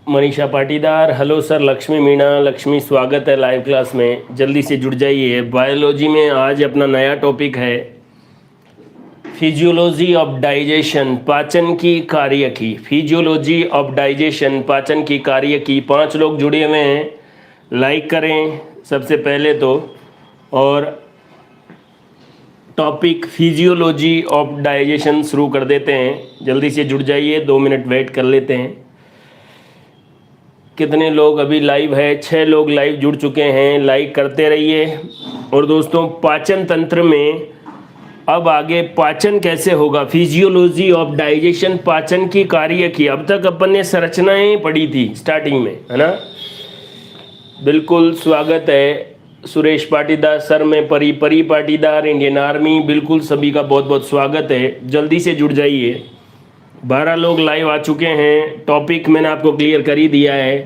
Manisha Patidar, hello sir. Lakshmi Meena, Lakshmi स्वागत है live class में, जल्दी से जुड़ जाइए। बायोलॉजी में आज अपना नया टॉपिक है फिजियोलॉजी ऑफ डाइजेशन, पाचन की कार्य की। फिजियोलॉजी ऑफ डाइजेशन, पाचन की कार्य की। 5 लोग जुड़े हुए हैं, लाइक करें सबसे पहले तो। और टॉपिक फिजियोलॉजी ऑफ डाइजेशन शुरू कर देते हैं, जल्दी से जुड़ जाइए। 2 मिनट वेट कर लेते हैं। कितने लोग अभी लाइव है? 6 लोग लाइव जुड़ चुके हैं, लाइक करते रहिए। और दोस्तों, पाचन तंत्र में अब आगे पाचन कैसे होगा, फिजियोलॉजी ऑफ डाइजेशन, पाचन की कार्य की। अब तक अपन ने संरचनाएं पढ़ी थी स्टार्टिंग में, है ना। बिल्कुल स्वागत है सुरेश पाटीदार सर में, परी पाटीदार, इंडियन आर्मी, बिल्कुल सभी का बहुत बहुत स्वागत है। जल्दी से जुड़ जाइए। 12 लोग लाइव आ चुके हैं। टॉपिक मैंने आपको क्लियर कर ही दिया है।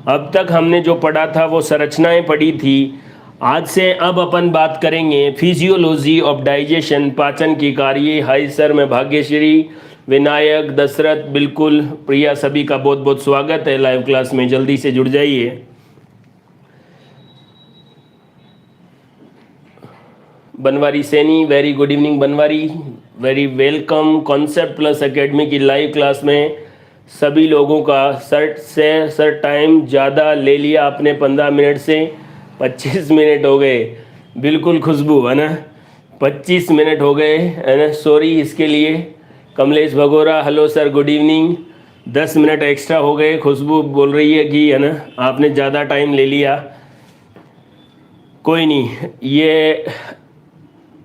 अब तक हमने जो पढ़ा था वो संरचनाएं पढ़ी थी। आज से अब अपन बात करेंगे फिजियोलॉजी ऑफ डाइजेशन, पाचन की कार्य। हाय सर, मैं भाग्यश्री, विनायक, दशरथ, बिल्कुल प्रिया, सभी का बहुत बहुत स्वागत है लाइव क्लास में। जल्दी से जुड़ जाइए। Banwari Saini, very good evening Banwari, very welcome concept plus academy की लाइव क्लास में सभी लोगों का। सर टाइम ज़्यादा ले लिया आपने, 15 मिनट से 25 मिनट हो गए। बिल्कुल खुशबू, है ना, 25 मिनट हो गए, है ना। सॉरी इसके लिए। Kamlesh Bhagora, hello sir, good evening. 10 minute extra हो गए। खुशबू बोल रही है कि, है ना, आपने ज़्यादा टाइम ले लिया। कोई नहीं। ये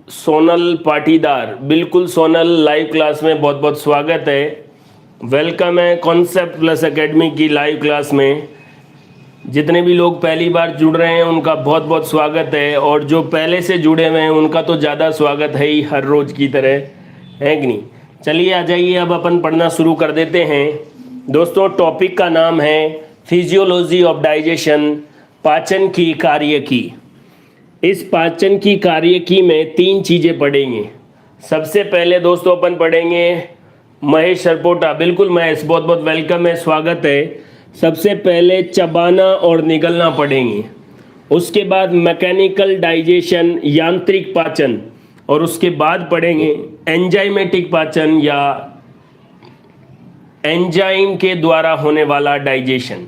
सोनल पाटीदार, बिल्कुल सोनल, लाइव क्लास में बहुत बहुत स्वागत है, वेलकम है कॉन्सेप्ट प्लस एकेडमी की लाइव क्लास में। जितने भी लोग पहली बार जुड़ रहे हैं उनका बहुत बहुत स्वागत है, और जो पहले से जुड़े हुए हैं उनका तो ज़्यादा स्वागत है ही, हर रोज़ की तरह, है कि नहीं। चलिए आ जाइए, अब अपन पढ़ना शुरू कर देते हैं। दोस्तों, टॉपिक का नाम है फिजियोलॉजी ऑफ डाइजेशन, पाचन की कार्य की। इस पाचन की कार्य की में 3 चीज़ें पढ़ेंगे। सबसे पहले दोस्तों अपन पढ़ेंगे महेश सरपोटा, बिल्कुल महेश, बहुत बहुत वेलकम है, स्वागत है। सबसे पहले चबाना और निगलना पढ़ेंगे। उसके बाद मैकेनिकल डाइजेशन, यांत्रिक पाचन, और उसके बाद पढ़ेंगे एंजाइमेटिक पाचन या एंजाइम के द्वारा होने वाला डाइजेशन।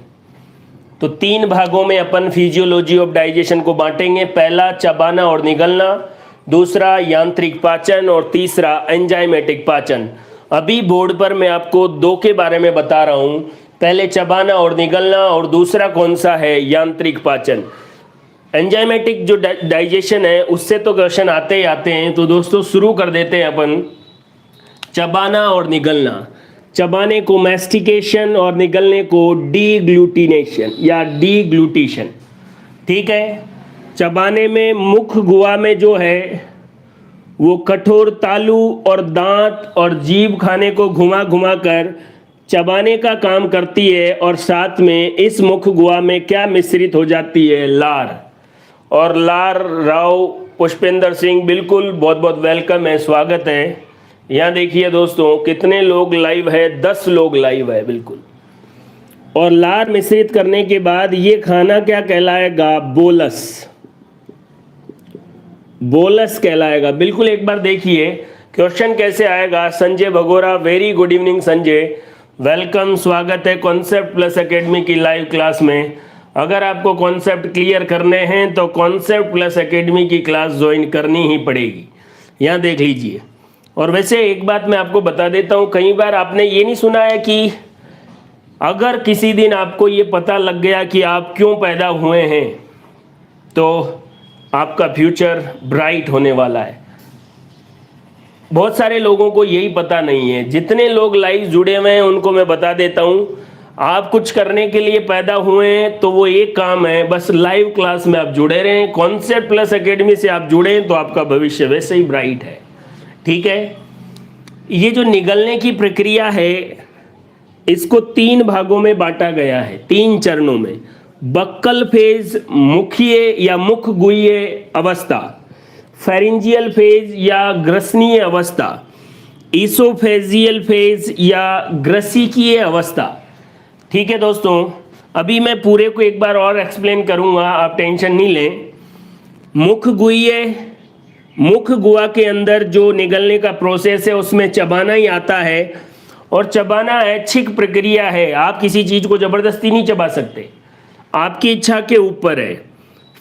तो 3 भागों में अपन फिजियोलॉजी ऑफ डाइजेशन को बांटेंगे। पहला चबाना और निगलना, दूसरा यांत्रिक पाचन, और तीसरा एंजाइमेटिक पाचन। अभी बोर्ड पर मैं आपको 2 के बारे में बता रहा हूँ, पहले चबाना और निगलना, और दूसरा कौन सा है, यांत्रिक पाचन। एंजाइमेटिक जो डाइजेशन है उससे तो क्वेश्चन आते ही आते हैं। तो दोस्तों शुरू कर देते हैं अपन। चबाना और निगलना, चबाने को मैस्टिकेशन और निगलने को डीग्लूटिनेशन या डीग्लूटिशन, ठीक है। चबाने में मुख गुहा में जो है वो कठोर तालू और दांत और जीभ खाने को घुमा घुमा कर चबाने का काम करती है, और साथ में इस मुख गुहा में क्या मिश्रित हो जाती है, लार। और लार राव पुष्पेंद्र सिंह, बिल्कुल बहुत बहुत वेलकम है, स्वागत है। यहाँ देखिए दोस्तों कितने लोग लाइव है, 10 लोग लाइव है, बिल्कुल। और लार मिश्रित करने के बाद ये खाना क्या कहलाएगा, बोलस। बोलस कहलाएगा, बिल्कुल। एक बार देखिए क्वेश्चन कैसे आएगा। Sanjay Bhagora, very good evening Sanjay, welcome, स्वागत है कॉन्सेप्ट प्लस एकेडमी की लाइव क्लास में। अगर आपको कॉन्सेप्ट क्लियर करने हैं तो कॉन्सेप्ट प्लस एकेडमी की क्लास ज्वाइन करनी ही पड़ेगी। यहाँ देख लीजिए। और वैसे एक बात मैं आपको बता देता हूँ, कई बार आपने ये नहीं सुना है कि अगर किसी दिन आपको ये पता लग गया कि आप क्यों पैदा हुए हैं तो आपका फ्यूचर ब्राइट होने वाला है। बहुत सारे लोगों को यही पता नहीं है। जितने लोग लाइव जुड़े हुए हैं उनको मैं बता देता हूँ, आप कुछ करने के लिए पैदा हुए हैं तो वो एक काम है, बस लाइव क्लास में आप जुड़े रहें। कॉन्सेप्ट प्लस एकेडमी से आप जुड़े तो आपका भविष्य वैसे ही ब्राइट है, ठीक है। ये जो निगलने की प्रक्रिया है इसको 3 भागों में बांटा गया है, 3 चरणों में। बक्कल फेज, मुखीय या मुख गुह्य अवस्था, फेरिंजियल फेज या ग्रसनीय अवस्था, ईसोफेजियल फेज या ग्रसिकीय अवस्था। ठीक है दोस्तों, अभी मैं पूरे को एक बार और एक्सप्लेन करूंगा, आप टेंशन नहीं लें। मुख गुहा के अंदर जो निगलने का प्रोसेस है उसमें चबाना ही आता है, और चबाना ऐच्छिक प्रक्रिया है। आप किसी चीज़ को ज़बरदस्ती नहीं चबा सकते, आपकी इच्छा के ऊपर है।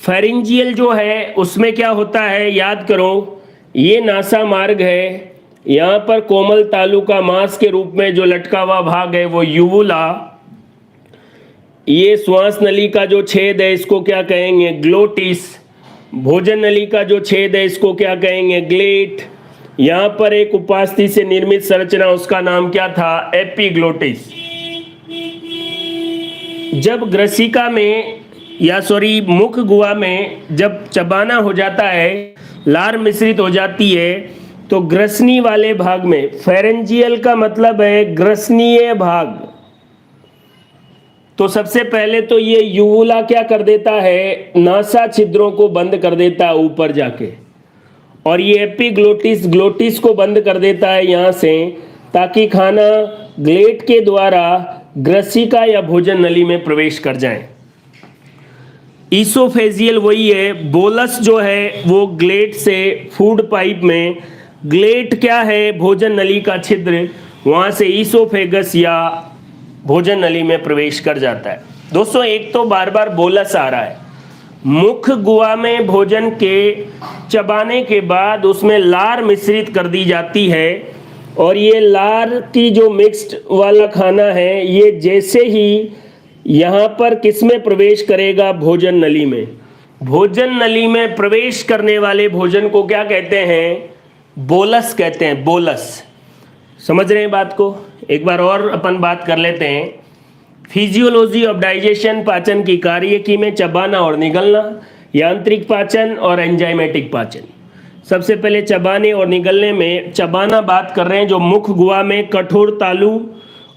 फेरिंजियल जो है उसमें क्या होता है, याद करो, ये नासा मार्ग है, यहाँ पर कोमल तालु का मांस के रूप में जो लटका हुआ भाग है वो यूवुला, ये श्वास नली का जो छेद है इसको क्या कहेंगे, ग्लोटिस। भोजन नली का जो छेद है इसको क्या कहेंगे, ग्लेट। यहाँ पर एक उपास्थि से निर्मित संरचना, उसका नाम क्या था, एपिग्लोटिस। जब ग्रसिका में मुख गुहा में जब चबाना हो जाता है, लार मिश्रित हो जाती है, तो ग्रसनी वाले भाग में, फेरेंजियल का मतलब है ग्रसनीय भाग, तो सबसे पहले तो ये यूवुला क्या कर देता है, नासा छिद्रों को बंद कर देता है ऊपर जाके, और ये एपिग्लोटिस ग्लोटिस को बंद कर देता है यहाँ से, ताकि खाना ग्लेट के द्वारा ग्रसिका या भोजन नली में प्रवेश कर जाए। ईसोफेजियल वही है, बोलस जो है वो ग्लेट से फूड पाइप में, ग्लेट क्या है, भोजन नली का छिद्र, वहाँ से ईसोफेगस या भोजन नली में प्रवेश कर जाता है। दोस्तों एक तो बार बार बोलस आ रहा है, मुख गुहा में भोजन के चबाने के बाद उसमें लार मिश्रित कर दी जाती है, और ये लार की जो मिक्स्ड वाला खाना है ये जैसे ही यहाँ पर किस में प्रवेश करेगा, भोजन नली में। भोजन नली में प्रवेश करने वाले भोजन को क्या कहते हैं, बोलस कहते हैं, बोलस। समझ रहे हैं बात को? एक बार और अपन बात कर लेते हैं। फिजियोलॉजी ऑफ डाइजेशन, पाचन की कार्यकी में चबाना और निगलना, यांत्रिक पाचन और एंजाइमेटिक पाचन। सबसे पहले चबाने और निगलने में, चबाना बात कर रहे हैं, जो मुख गुहा में कठोर तालु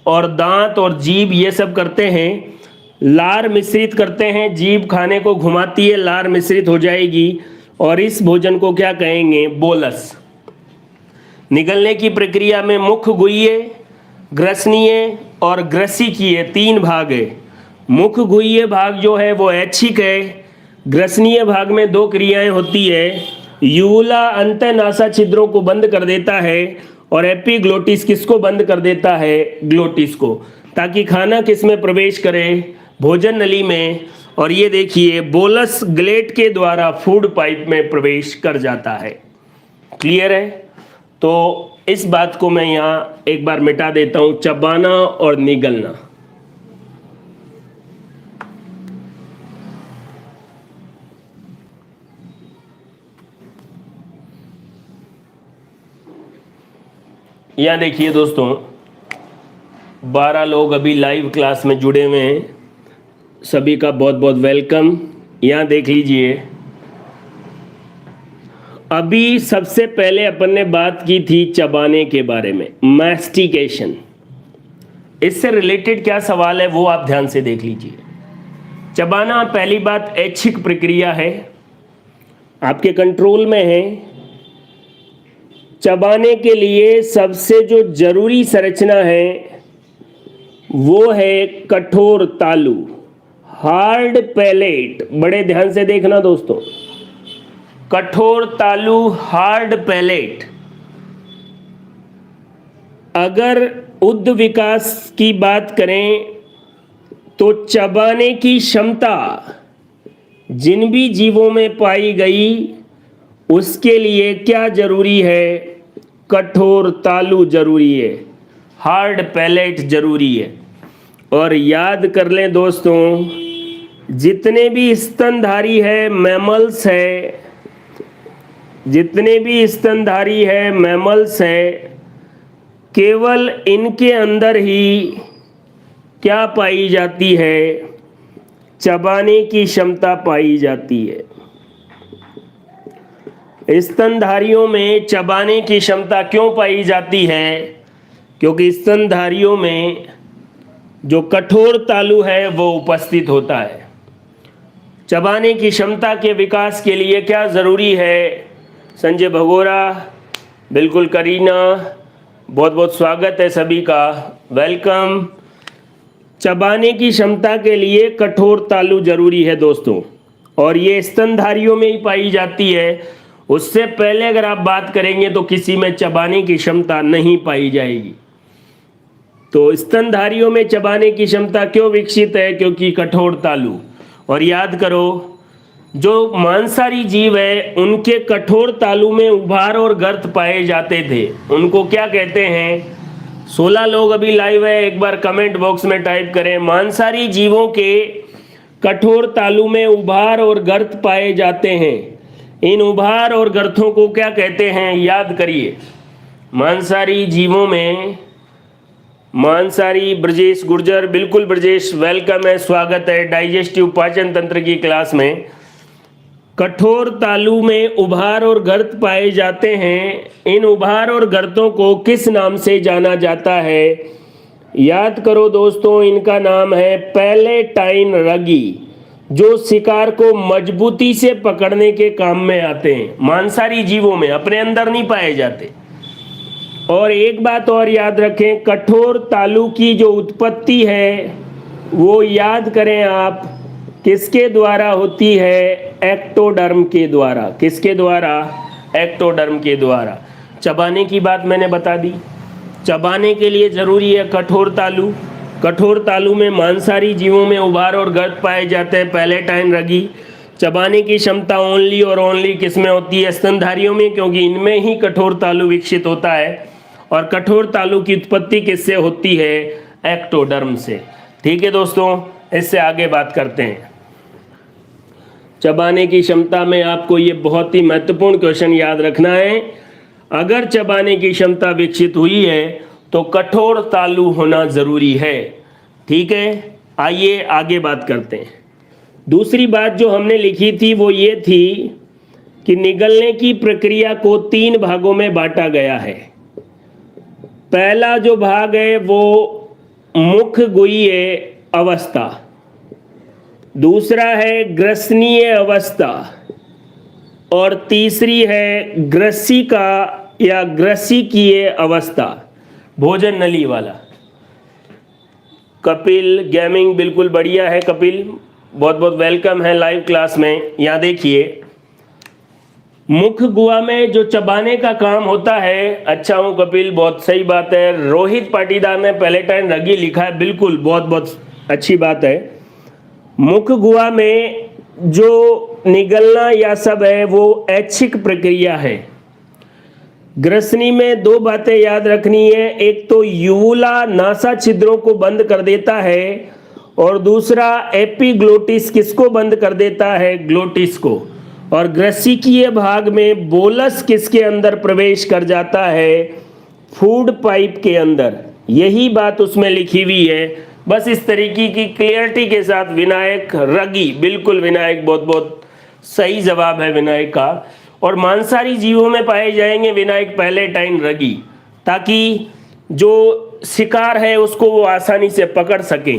और दांत और जीभ ये सब करते हैं, लार मिश्रित करते हैं, जीभ खाने को घुमाती है, लार मिश्रित हो जाएगी, और इस भोजन को क्या कहेंगे, बोलस। निगलने की प्रक्रिया में मुख गुह्य, ग्रसनीय और ग्रसिकीय तीन भाग है। मुख गुह्य भाग जो है वो ऐच्छिक है, ग्रसनीय भाग में दो क्रियाएं होती है, यूवुला अंतःनासा छिद्रों को बंद कर देता है, और एपिग्लोटिस किसको बंद कर देता है, ग्लोटिस को, ताकि खाना किस में प्रवेश करे, भोजन नली में, और ये देखिए बोलस ग्लेट के द्वारा फूड पाइप में प्रवेश कर जाता है। क्लियर है? तो इस बात को मैं यहाँ एक बार मिटा देता हूँ, चबाना और निगलना। यहाँ देखिए दोस्तों, 12 लोग अभी लाइव क्लास में जुड़े हुए हैं, सभी का बहुत बहुत वेलकम। यहाँ देख लीजिए, अभी सबसे पहले अपन ने बात की थी चबाने के बारे में, मैस्टिकेशन। इससे रिलेटेड क्या सवाल है वो आप ध्यान से देख लीजिए। चबाना पहली बात ऐच्छिक प्रक्रिया है, आपके कंट्रोल में है। चबाने के लिए सबसे जो जरूरी संरचना है वो है कठोर तालु, हार्ड पैलेट। बड़े ध्यान से देखना दोस्तों, कठोर तालु, हार्ड पैलेट। अगर उद्ध विकास की बात करें तो चबाने की क्षमता जिन भी जीवों में पाई गई उसके लिए क्या जरूरी है, कठोर तालु जरूरी है, हार्ड पैलेट जरूरी है। और याद कर लें दोस्तों, जितने भी स्तनधारी है मैमल्स है, जितने भी स्तनधारी है मैमल्स है, केवल इनके अंदर ही क्या पाई जाती है, चबाने की क्षमता पाई जाती है। स्तनधारियों में चबाने की क्षमता क्यों पाई जाती है? क्योंकि स्तनधारियों में जो कठोर तालु है वो उपस्थित होता है। चबाने की क्षमता के विकास के लिए क्या ज़रूरी है? संजय भगोरा, बिल्कुल करीना, बहुत बहुत स्वागत है सभी का, वेलकम। चबाने की क्षमता के लिए कठोर तालु जरूरी है दोस्तों, और ये स्तनधारियों में ही पाई जाती है। उससे पहले अगर आप बात करेंगे तो किसी में चबाने की क्षमता नहीं पाई जाएगी। तो स्तनधारियों में चबाने की क्षमता क्यों विकसित है? क्योंकि कठोर तालु। और याद करो, जो मांसाहारी जीव है उनके कठोर तालु में उभार और गर्त पाए जाते थे, उनको क्या कहते हैं? 16 लोग अभी लाइव है, एक बार कमेंट बॉक्स में टाइप करें, मांसाहारी जीवों के कठोर तालु में उभार और गर्त पाए जाते हैं। इन उभार और गर्तों को क्या कहते हैं? याद करिए। मांसाहारी जीवों में, मांसाहारी ब्रजेश गुर्जर, बिल्कुल ब्रजेश, वेलकम है, स्वागत है डाइजेस्टिव पाचन तंत्र की क्लास में। कठोर तालु में उभार और गर्त पाए जाते हैं। इन उभार और गर्तों को किस नाम से जाना जाता है? याद करो दोस्तों, इनका नाम है पैलेटाइन रगी, जो शिकार को मजबूती से पकड़ने के काम में आते हैं। मांसाहारी जीवों में, अपने अंदर नहीं पाए जाते। और एक बात और याद रखें, कठोर तालु की जो उत्पत्ति है वो याद करें आप, किसके द्वारा होती है? एक्टोडर्म के द्वारा। किसके द्वारा? एक्टोडर्म के द्वारा। चबाने की बात मैंने बता दी। चबाने के लिए जरूरी है कठोर तालु। कठोर तालु में मांसाहारी जीवों में उभार और गर्त पाए जाते हैं, पैलेटाइन रगी। चबाने की क्षमता ओनली और ओनली किसमें होती है? स्तनधारियों में, क्योंकि इनमें ही कठोर तालु विकसित होता है। और कठोर तालु की उत्पत्ति किससे होती है? एक्टोडर्म से। ठीक है दोस्तों, इससे आगे बात करते हैं। चबाने की क्षमता में आपको ये बहुत ही महत्वपूर्ण क्वेश्चन याद रखना है। अगर चबाने की क्षमता विकसित हुई है तो कठोर तालु होना जरूरी है। ठीक है, आइए आगे बात करते हैं। दूसरी बात जो हमने लिखी थी वो ये थी कि निगलने की प्रक्रिया को 3 भागों में बांटा गया है। पहला जो भाग है वो मुखगुह्यीय अवस्था, दूसरा है ग्रसनीय अवस्था, और तीसरी है ग्रसिका या ग्रसिकीय अवस्था, भोजन नली वाला। कपिल गेमिंग, बिल्कुल बढ़िया है कपिल, बहुत बहुत वेलकम है लाइव क्लास में। यहाँ देखिए, मुख गुहा में जो चबाने का काम होता है, अच्छा हूँ कपिल, बहुत सही बात है। रोहित पाटीदार ने पैलेटाइन रगी लिखा है, बिल्कुल बहुत बहुत अच्छी बात है। मुख गुहा में जो निगलना या सब है वो ऐच्छिक प्रक्रिया है। ग्रसनी में 2 बातें याद रखनी है, एक तो यूवुला नासा छिद्रों को बंद कर देता है, और दूसरा एपिग्लोटिस किसको बंद कर देता है? ग्लोटिस को। और ग्रसिकीय भाग में बोलस किसके अंदर प्रवेश कर जाता है? फूड पाइप के अंदर। यही बात उसमें लिखी हुई है, बस इस तरीके की क्लियरिटी के साथ। विनायक रगी, बिल्कुल विनायक, बहुत बहुत सही जवाब है विनायक का। और मांसाहारी जीवों में पाए जाएंगे विनायक पैलेटाइन रगी, ताकि जो शिकार है उसको वो आसानी से पकड़ सकें।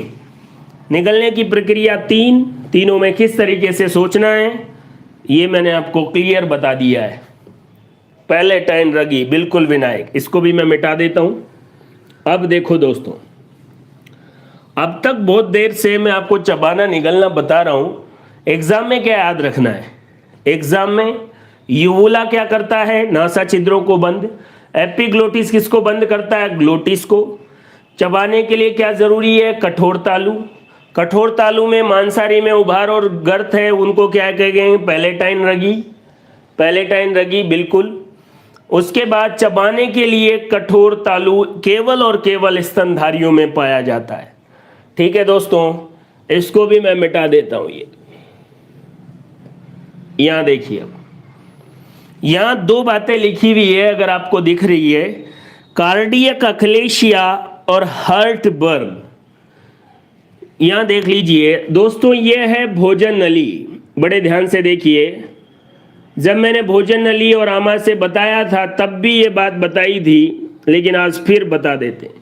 निगलने की प्रक्रिया 3, तीनों में किस तरीके से सोचना है ये मैंने आपको क्लियर बता दिया है। पैलेटाइन रगी, बिल्कुल विनायक, इसको भी मैं मिटा देता हूं। अब देखो दोस्तों, अब तक बहुत देर से मैं आपको चबाना निगलना बता रहा हूं। एग्जाम में क्या याद रखना है? एग्जाम में यूवुला क्या करता है? नासा छिद्रों को बंद। एपिग्लोटिस किसको बंद करता है? ग्लोटिस को। चबाने के लिए क्या जरूरी है? कठोर तालु। कठोर तालु में मांसाहारी में उभार और गर्त है, उनको क्या कहेंगे? पैलेटाइन रगी। पैलेटाइन रगी, बिल्कुल। उसके बाद चबाने के लिए कठोर तालु केवल और केवल स्तनधारियों में पाया जाता है। ठीक है दोस्तों, इसको भी मैं मिटा देता हूं। ये यहां देखिए, अब यहां 2 बातें लिखी हुई है, अगर आपको दिख रही है, कार्डियक अक्लेशिया और हर्टबर्ग। यहां देख लीजिए दोस्तों, ये है भोजन नली। बड़े ध्यान से देखिए, जब मैंने भोजन नली और आमा से बताया था तब भी ये बात बताई थी, लेकिन आज फिर बता देते हैं।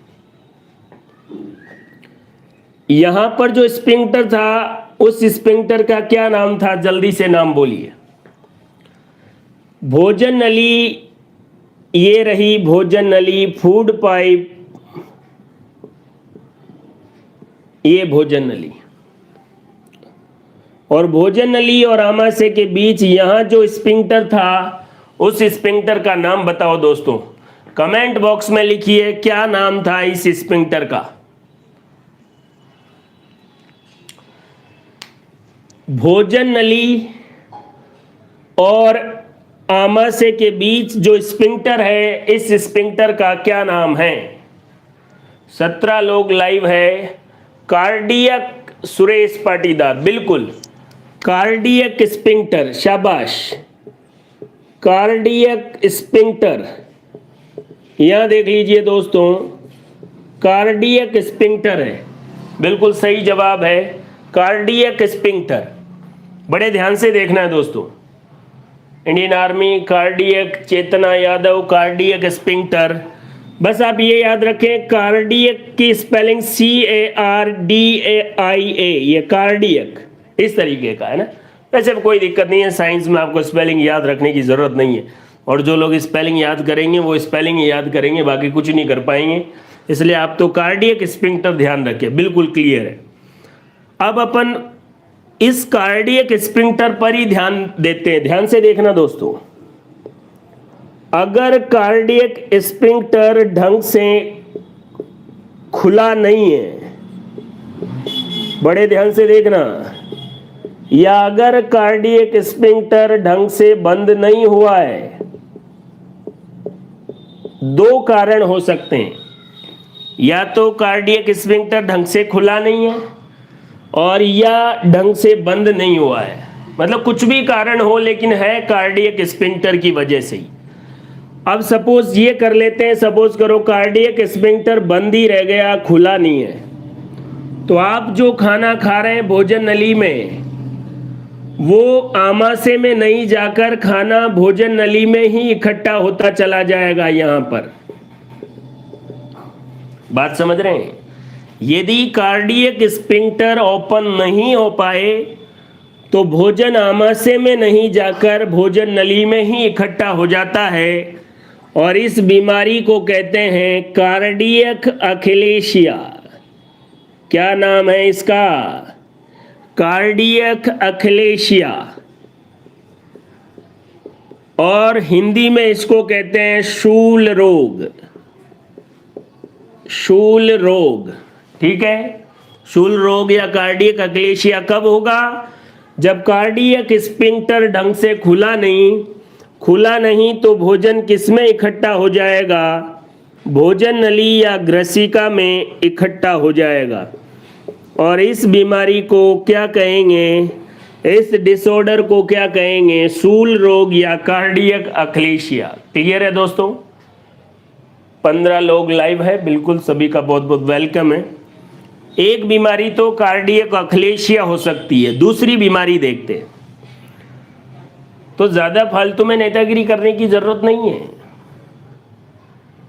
यहां पर जो स्पिंक्टर था, उस स्पिंक्टर का क्या नाम था? जल्दी से नाम बोलिए। भोजन नली, ये रही भोजन नली, फूड पाइप, ये भोजन नली, और भोजन नली और आमाशय के बीच यहां जो स्पिंक्टर था उस स्पिंक्टर का नाम बताओ दोस्तों। कमेंट बॉक्स में लिखिए क्या नाम था इस स्पिंक्टर का। भोजन नली और आमाशय के बीच जो स्पिंक्टर है, इस स्पिंक्टर का क्या नाम है? 17 लोग लाइव है। कार्डियक सुरेश पाटीदार, बिल्कुल कार्डियक स्पिंक्टर, शाबाश। कार्डियक स्पिंक्टर, यहां देख लीजिए दोस्तों, कार्डियक स्पिंक्टर है, बिल्कुल सही जवाब है कार्डियक स्पिंक्टर। बड़े ध्यान से देखना है दोस्तों। इंडियन आर्मी कार्डियक, चेतना यादव कार्डियक स्पिंक्टर। बस आप ये याद रखें, कार्डियक की स्पेलिंग CARDIA, ये कार्डियक इस तरीके का है ना। वैसे कोई दिक्कत नहीं है, साइंस में आपको स्पेलिंग याद रखने की ज़रूरत नहीं है, और जो लोग स्पेलिंग याद करेंगे वो स्पेलिंग याद करेंगे, बाकी कुछ नहीं कर पाएंगे। इसलिए आप तो कार्डियक स्पिंक्टर ध्यान रखें, बिल्कुल क्लियर है। अब अपन इस कार्डियक स्पिंक्टर पर ही ध्यान देते हैं। ध्यान से देखना दोस्तों, अगर कार्डियक स्पिंक्टर ढंग से खुला नहीं है, बड़े ध्यान से देखना, या अगर कार्डियक स्पिंक्टर ढंग से बंद नहीं हुआ है, दो कारण हो सकते हैं। या तो कार्डियक स्पिंक्टर ढंग से खुला नहीं है, और या ढंग से बंद नहीं हुआ है। मतलब कुछ भी कारण हो, लेकिन है कार्डियक स्पिंक्टर की वजह से ही। अब सपोज ये कर लेते हैं, सपोज करो कार्डियक स्पिंक्टर बंद ही रह गया, खुला नहीं है, तो आप जो खाना खा रहे हैं भोजन नली में, वो आमाशय में नहीं जाकर खाना भोजन नली में ही इकट्ठा होता चला जाएगा। यहां पर बात समझ रहे हैं? यदि कार्डियक स्पिंक्टर ओपन नहीं हो पाए तो भोजन आमाशय में नहीं जाकर भोजन नली में ही इकट्ठा हो जाता है, और इस बीमारी को कहते हैं कार्डियक अक्लेशिया। क्या नाम है इसका? कार्डियक अक्लेशिया, और हिंदी में इसको कहते हैं शूल रोग। शूल रोग, ठीक है। शूल रोग या कार्डियक अक्लेशिया कब होगा? जब कार्डियक स्पिंक्टर ढंग से खुला नहीं तो भोजन किसमें इकट्ठा हो जाएगा? भोजन नली या ग्रसिका में इकट्ठा हो जाएगा, और इस बीमारी को क्या कहेंगे? इस डिसऑर्डर को क्या कहेंगे? शूल रोग या कार्डियक अक्लेशिया। क्लियर है दोस्तों? 15 लोग लाइव है, बिल्कुल सभी का बहुत बहुत वेलकम है। एक बीमारी तो कार्डियक अक्लेशिया हो सकती है, दूसरी बीमारी देखते हैं। तो ज्यादा फालतू में नेतागिरी करने की जरूरत नहीं है।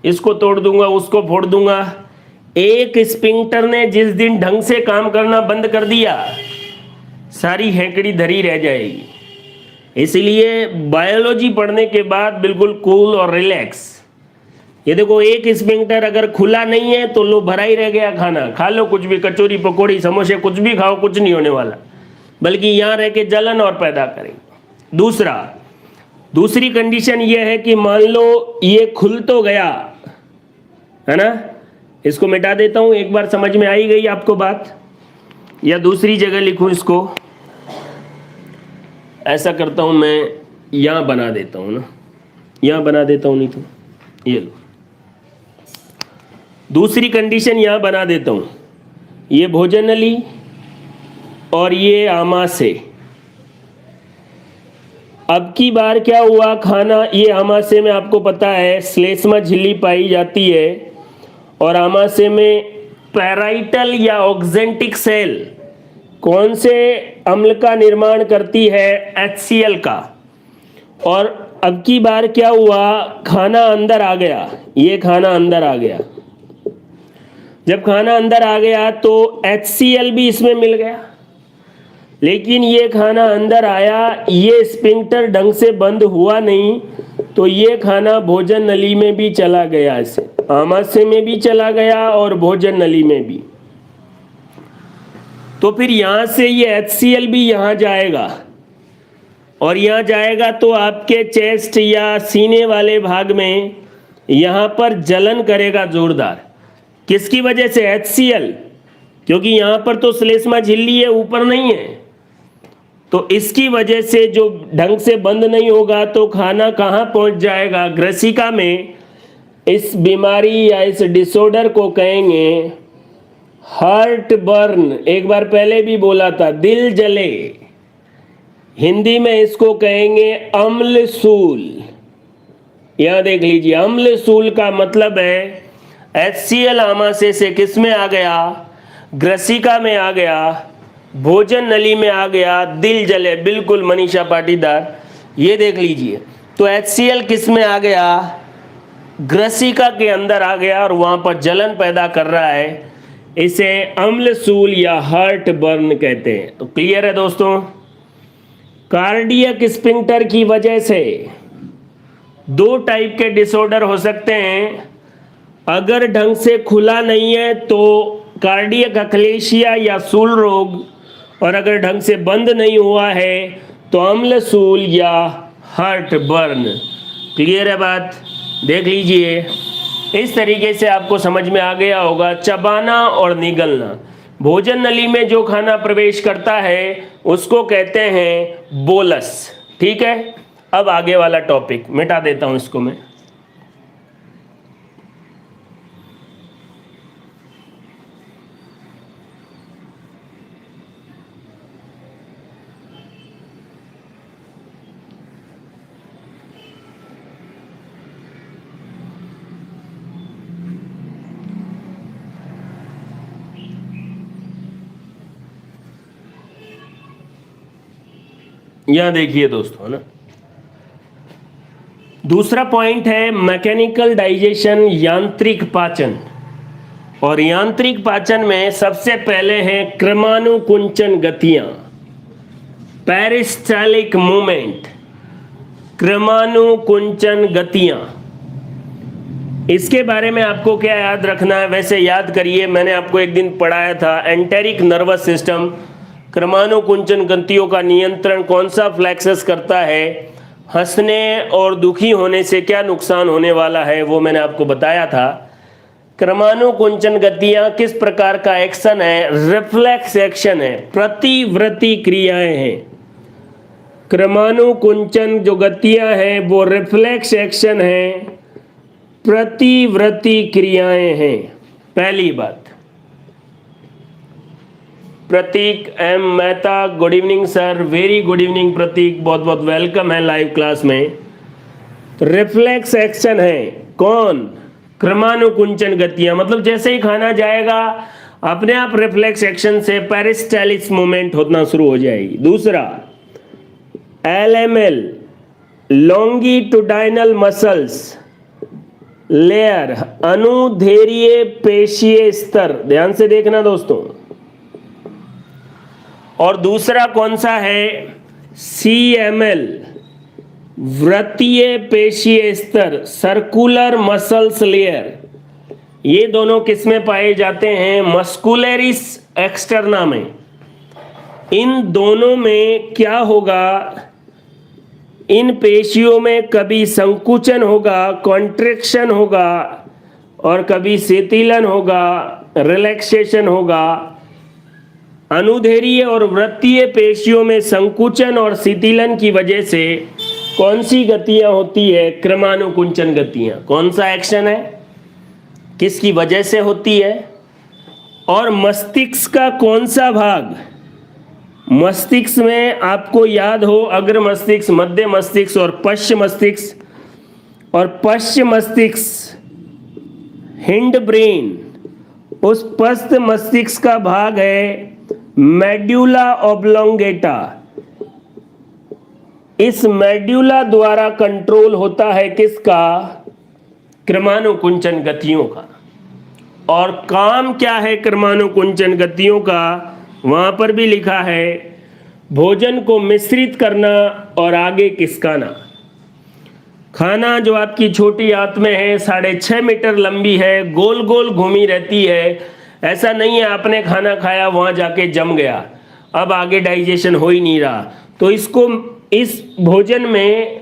इसको तोड़ दूंगा, उसको फोड़ दूंगा। एक स्पिंक्टर ने जिस दिन ढंग से काम करना बंद कर दिया, सारी हैकड़ी धरी रह जाएगी। इसलिए बायोलॉजी पढ़ने के बाद बिल्कुल कूल और रिलैक्स। ये देखो, एक स्पिंक्टर अगर खुला नहीं है तो लो भरा ही रह गया, खाना खा लो, कुछ भी, कचौरी पकौड़ी समोसे कुछ भी खाओ, कुछ नहीं होने वाला, बल्कि यहाँ रह के जलन और पैदा करेंगे। दूसरी कंडीशन ये है कि मान लो ये खुल तो गया है ना, इसको मिटा देता हूं, एक बार समझ में आई गई आपको बात, या दूसरी जगह लिखूं इसको, ऐसा करता हूं मैं, यहां बना देता हूं ना, यहां बना देता हूं, नहीं तो ये लो, दूसरी कंडीशन यहां बना देता हूं, ये भोजन नली और ये आमाशय। अब की बार क्या हुआ, खाना, ये आमाशय में आपको पता है श्लेष्मा झिल्ली पाई जाती है, और आमाशय में पैराइटल या ऑक्जेंटिक सेल कौन से अम्ल का निर्माण करती है? HCl का। और अब की बार क्या हुआ, खाना अंदर आ गया, ये खाना अंदर आ गया। जब खाना अंदर आ गया तो HCl भी इसमें मिल गया, लेकिन ये खाना अंदर आया, ये स्पिंक्टर ढंग से बंद हुआ नहीं, तो ये खाना भोजन नली में भी चला गया, ऐसे आमाशय में भी चला गया और भोजन नली में भी। तो फिर यहाँ से ये HCl भी यहाँ जाएगा और यहाँ जाएगा तो आपके चेस्ट या सीने वाले भाग में यहाँ पर जलन करेगा जोरदार। किसकी वजह से? HCl, क्योंकि यहाँ पर तो श्लेष्मा झिल्ली है, ऊपर नहीं है। तो इसकी वजह से जो ढंग से बंद नहीं होगा तो खाना कहाँ पहुँच जाएगा? ग्रसिका में। इस बीमारी या इस डिसऑर्डर को कहेंगे हार्ट बर्न। एक बार पहले भी बोला था, दिल जले। हिंदी में इसको कहेंगे अम्लसूल। यहां देख लीजिए, अम्लसूल का मतलब है HCl आमाशय से किस में आ गया? ग्रसिका में आ गया, भोजन नली में आ गया, दिल जले। बिल्कुल मनीषा पाटीदार, ये देख लीजिए। तो HCl किस में आ गया? ग्रसिका के अंदर आ गया और वहां पर जलन पैदा कर रहा है। इसे अम्लसूल या हार्ट बर्न कहते हैं। तो क्लियर है दोस्तों? कार्डियक स्फिंक्टर की वजह से दो टाइप के डिसऑर्डर हो सकते हैं। अगर ढंग से खुला नहीं है तो कार्डियक अक्लेशिया या सूल रोग, और अगर ढंग से बंद नहीं हुआ है तो अम्लसूल या हार्ट बर्न। क्लियर है बात? देख लीजिए, इस तरीके से आपको समझ में आ गया होगा। चबाना और निगलना, भोजन नली में जो खाना प्रवेश करता है उसको कहते हैं बोलस। ठीक है, अब आगे वाला टॉपिक मिटा देता हूं इसको मैं। यहां देखिए दोस्तों, ना दूसरा पॉइंट है मैकेनिकल डाइजेशन, यांत्रिक पाचन। और यांत्रिक पाचन में सबसे पहले है क्रमानुकुंचन गतियां, पेरिस्टालिक मूवमेंट, क्रमानुकुंचन गतियां। इसके बारे में आपको क्या याद रखना है? वैसे याद करिए, मैंने आपको एक दिन पढ़ाया था एंटेरिक नर्वस सिस्टम, क्रमानुकुंचन गतियों का नियंत्रण कौन सा फ्लेक्सस करता है, हंसने और दुखी होने से क्या नुकसान होने वाला है, वो मैंने आपको बताया था। क्रमानुकुंचन गतियां किस प्रकार का एक्शन है? रिफ्लेक्स एक्शन है, प्रतिवर्ती क्रियाएं हैं। क्रमानुकुंचन जो गतियां हैं वो रिफ्लेक्स एक्शन है, प्रतिवर्ती क्रियाएं हैं। पहली बात। Prateek M Mehta, good evening sir. Very good evening Prateek, बहुत बहुत वेलकम है लाइव क्लास में। तो रिफ्लेक्स एक्शन है कौन? क्रमानुकुंचन गतियां, मतलब जैसे ही खाना जाएगा अपने आप रिफ्लेक्स एक्शन से पेरिस्टालिस मूवमेंट होना शुरू हो जाएगी। दूसरा LML, लॉन्गिट्यूडाइनल मसल्स लेयर, अनुधैर्य पेशीय स्तर। ध्यान से देखना दोस्तों। और दूसरा कौन सा है? CML, वृत्तीय पेशीय स्तर, सर्कुलर मसल्स लेयर। ये दोनों किस में पाए जाते हैं? मस्कुलरिस एक्सटर्ना में। इन दोनों में क्या होगा? इन पेशियों में कभी संकुचन होगा, कॉन्ट्रैक्शन होगा, और कभी शिथिलन होगा, रिलैक्सेशन होगा। अनुधैर्य और वृत्तीय पेशियों में संकुचन और शिथिलन की वजह से कौन सी गतियां होती है? क्रमानुकुंचन गतियां। कौन सा एक्शन है, किसकी वजह से होती है? और मस्तिष्क का कौन सा भाग? मस्तिष्क में आपको याद हो अग्र मस्तिष्क, मध्य मस्तिष्क और पश्च मस्तिष्क। और पश्च मस्तिष्क हिंड ब्रेन, उस पश्च मस्तिष्क का भाग है मेड्यूला ऑब्लोंगेटा। इस मेड्यूला द्वारा कंट्रोल होता है किसका? क्रमानुकुंचन गतियों का। और काम क्या है क्रमानुकुंचन गतियों का? वहां पर भी लिखा है भोजन को मिश्रित करना और आगे खिसकाना। खाना जो आपकी छोटी आंत में है 6.5 मीटर लंबी है, गोल गोल घूमी रहती है, ऐसा नहीं है आपने खाना खाया वहाँ जाके जम गया, अब आगे डाइजेशन हो ही नहीं रहा। तो इसको, इस भोजन में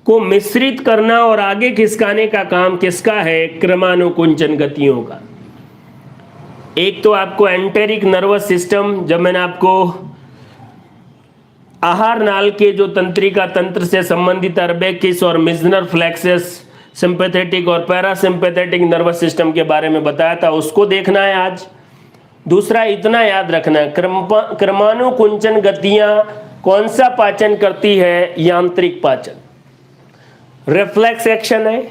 को मिश्रित करना और आगे खिसकाने का काम किसका है? क्रमानुकुंचन गतियों का। एक तो आपको एंटेरिक नर्वस सिस्टम, जब मैंने आपको आहार नाल के जो तंत्रिका तंत्र से संबंधित अर्बेकिस और मिजनर फ्लेक्सस, सिंपैथेटिक और पैरासिम्पैथेटिक नर्वस सिस्टम के बारे में बताया था, उसको देखना है आज। दूसरा इतना याद रखना है, क्रमानुकुंचन गतियां कौन सा पाचन करती है? यांत्रिक पाचन। रिफ्लेक्स एक्शन है,